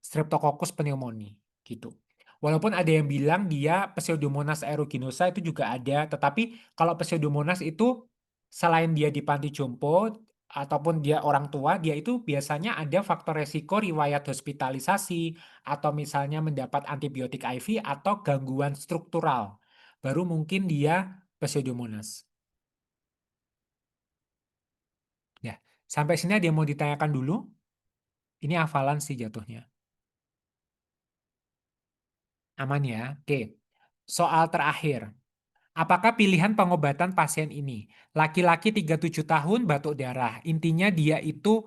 Streptococcus pneumoniae, gitu. Walaupun ada yang bilang dia Pseudomonas aeruginosa itu juga ada, tetapi kalau Pseudomonas itu selain dia di panti jompo ataupun dia orang tua, dia itu biasanya ada faktor resiko riwayat hospitalisasi atau misalnya mendapat antibiotik IV atau gangguan struktural. Baru mungkin dia Pseudomonas. Ya, sampai sini ada yang mau ditanyakan dulu? Ini hafalan sih jatuhnya. Aman ya? Oke. Soal terakhir. Apakah pilihan pengobatan pasien ini? Laki-laki 37 tahun batuk darah. Intinya dia itu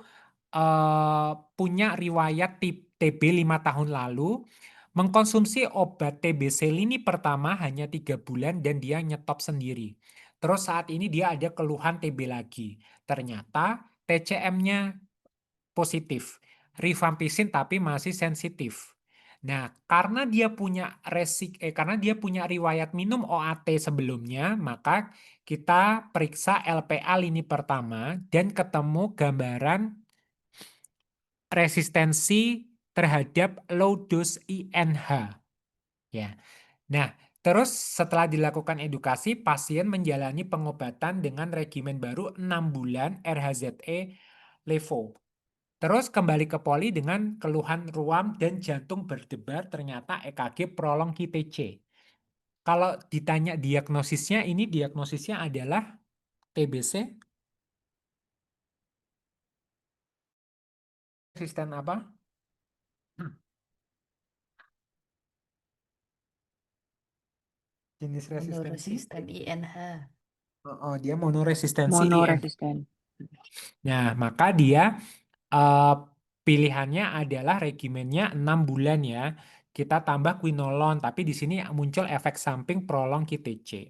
punya riwayat TB 5 tahun lalu. Mengkonsumsi obat TBC lini pertama hanya 3 bulan dan dia nyetop sendiri. Terus saat ini dia ada keluhan TB lagi. Ternyata TCM-nya positif. Rifampicin tapi masih sensitif. Nah, karena dia punya riwayat minum OAT sebelumnya, maka kita periksa LPA lini pertama dan ketemu gambaran resistensi terhadap low dose INH. Ya. Nah, terus setelah dilakukan edukasi, pasien menjalani pengobatan dengan regimen baru 6 bulan RHZE Levo. Terus kembali ke poli dengan keluhan ruam dan jantung berdebar, ternyata EKG prolong QTC. Kalau ditanya diagnosisnya, ini diagnosisnya adalah TBC. Resisten apa? Jenis resistensi? Monoresisten INH. Oh, dia monoresistensi IN. Monoresisten. Nah, maka dia pilihannya adalah regimennya 6 bulan ya. Kita tambah quinolone, tapi di sini muncul efek samping prolong QTC.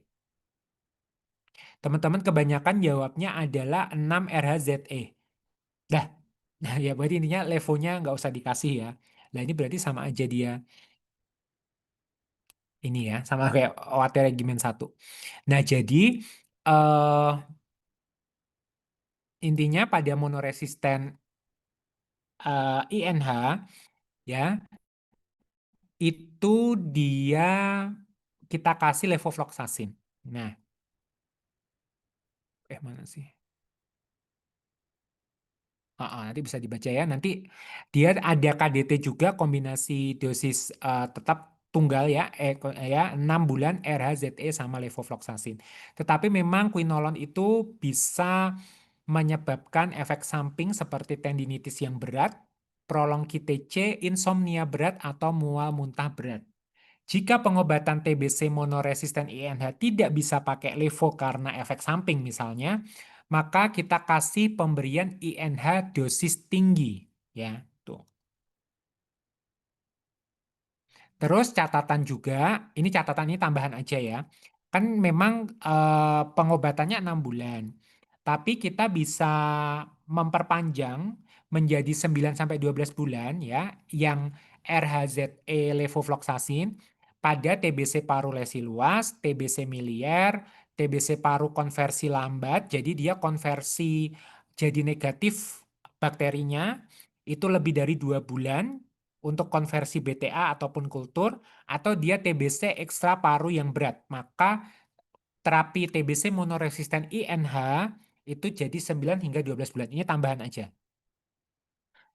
Teman-teman kebanyakan jawabnya adalah 6 RHZE. Nah ya berarti intinya levelnya nggak usah dikasih ya. Nah ini berarti sama aja dia. Ini ya, sama kayak OAT regimen 1. Nah, jadi eh, intinya pada monoresisten INH ya, itu dia kita kasih levofloxacin. Nah, mana sih? Nanti bisa dibaca ya. Nanti dia ada KDT juga kombinasi dosis tetap tunggal ya, 6 bulan RHZE sama levofloxacin. Tetapi memang quinolone itu bisa menyebabkan efek samping seperti tendinitis yang berat, prolonged TC, insomnia berat atau mual muntah berat. Jika pengobatan TBC monoresisten INH tidak bisa pakai levo karena efek samping misalnya, maka kita kasih pemberian INH dosis tinggi ya, tuh. Terus catatan juga, ini catatan ini tambahan aja ya. Kan memang pengobatannya 6 bulan. Tapi kita bisa memperpanjang menjadi 9 sampai 12 bulan ya, yang RHZE levofloxacin pada TBC paru lesi luas, TBC miliar, TBC paru konversi lambat. Jadi dia konversi jadi negatif bakterinya itu lebih dari 2 bulan untuk konversi BTA ataupun kultur, atau dia TBC ekstra paru yang berat. Maka terapi TBC monoresisten INH itu jadi 9 hingga 12 bulan. Ini tambahan aja.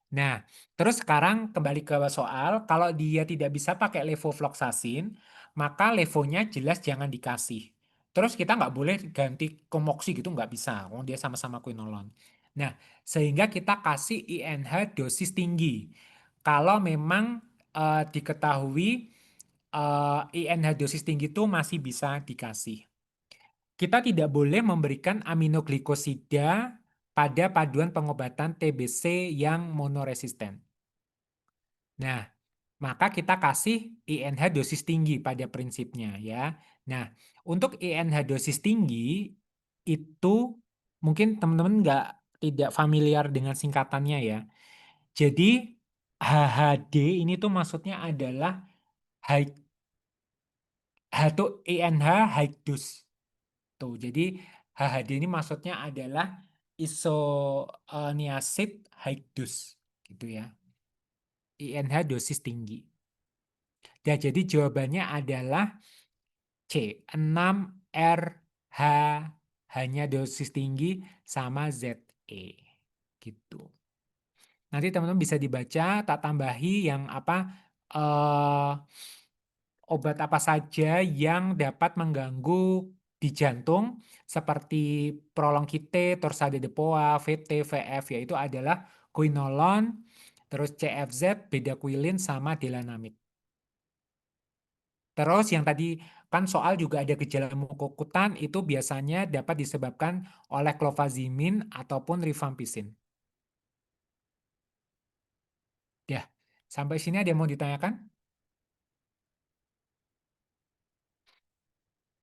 Nah, terus sekarang kembali ke soal, kalau dia tidak bisa pakai levofloxacin, maka levonya jelas jangan dikasih. Terus kita nggak boleh ganti komoksi gitu, nggak bisa. Oh, dia sama-sama quinolone. Nah, sehingga kita kasih INH dosis tinggi. Kalau memang diketahui INH dosis tinggi itu masih bisa dikasih. Kita tidak boleh memberikan aminoglikosida pada paduan pengobatan TBC yang monoresisten. Nah, maka kita kasih INH dosis tinggi pada prinsipnya ya. Nah, untuk INH dosis tinggi itu mungkin teman-teman tidak familiar dengan singkatannya ya. Jadi HHD ini tuh maksudnya adalah high, itu INH high dose. Tuh, jadi HHD ini maksudnya adalah isoniazid high dose gitu ya. INH dosis tinggi. Ya, jadi jawabannya adalah C, 6RH hanya dosis tinggi sama ZE. Gitu. Nanti teman-teman bisa dibaca, tak tambahi yang apa obat apa saja yang dapat mengganggu di jantung seperti prolongite, torsade de Poa, VT, VF yaitu adalah quinolone, terus CFZ, bedaquiline sama delanamid. Terus yang tadi kan soal juga ada gejala mukokutan itu biasanya dapat disebabkan oleh clofazimin ataupun rifampicin. Ya, sampai sini ada yang mau ditanyakan?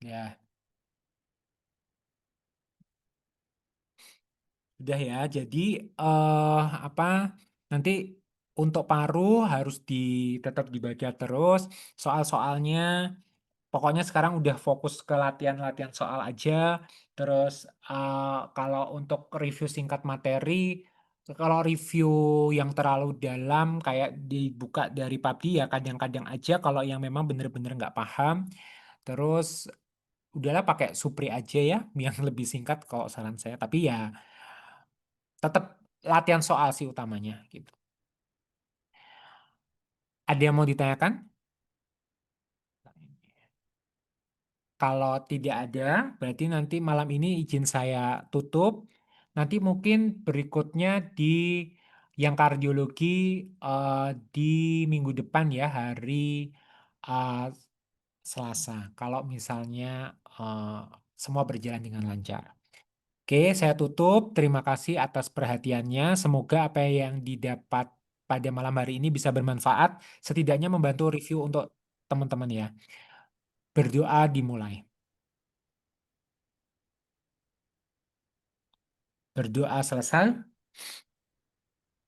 Ya, udah ya. Jadi apa nanti untuk paru harus tetap dibaca terus soal-soalnya. Pokoknya sekarang udah fokus ke latihan-latihan soal aja. Terus kalau untuk review singkat materi, kalau review yang terlalu dalam kayak dibuka dari PABDI ya kadang-kadang aja kalau yang memang bener-bener nggak paham. Terus udahlah pakai Supri aja ya yang lebih singkat kalau saran saya. Tapi ya tetap latihan soal sih utamanya gitu. Ada yang mau ditanyakan? Kalau tidak ada, berarti nanti malam ini izin saya tutup. Nanti mungkin berikutnya di yang kardiologi di minggu depan ya, hari eh, Selasa. Kalau misalnya semua berjalan dengan lancar. Oke, saya tutup. Terima kasih atas perhatiannya. Semoga apa yang didapat pada malam hari ini bisa bermanfaat, setidaknya membantu review untuk teman-teman ya. Berdoa dimulai. Berdoa selesai.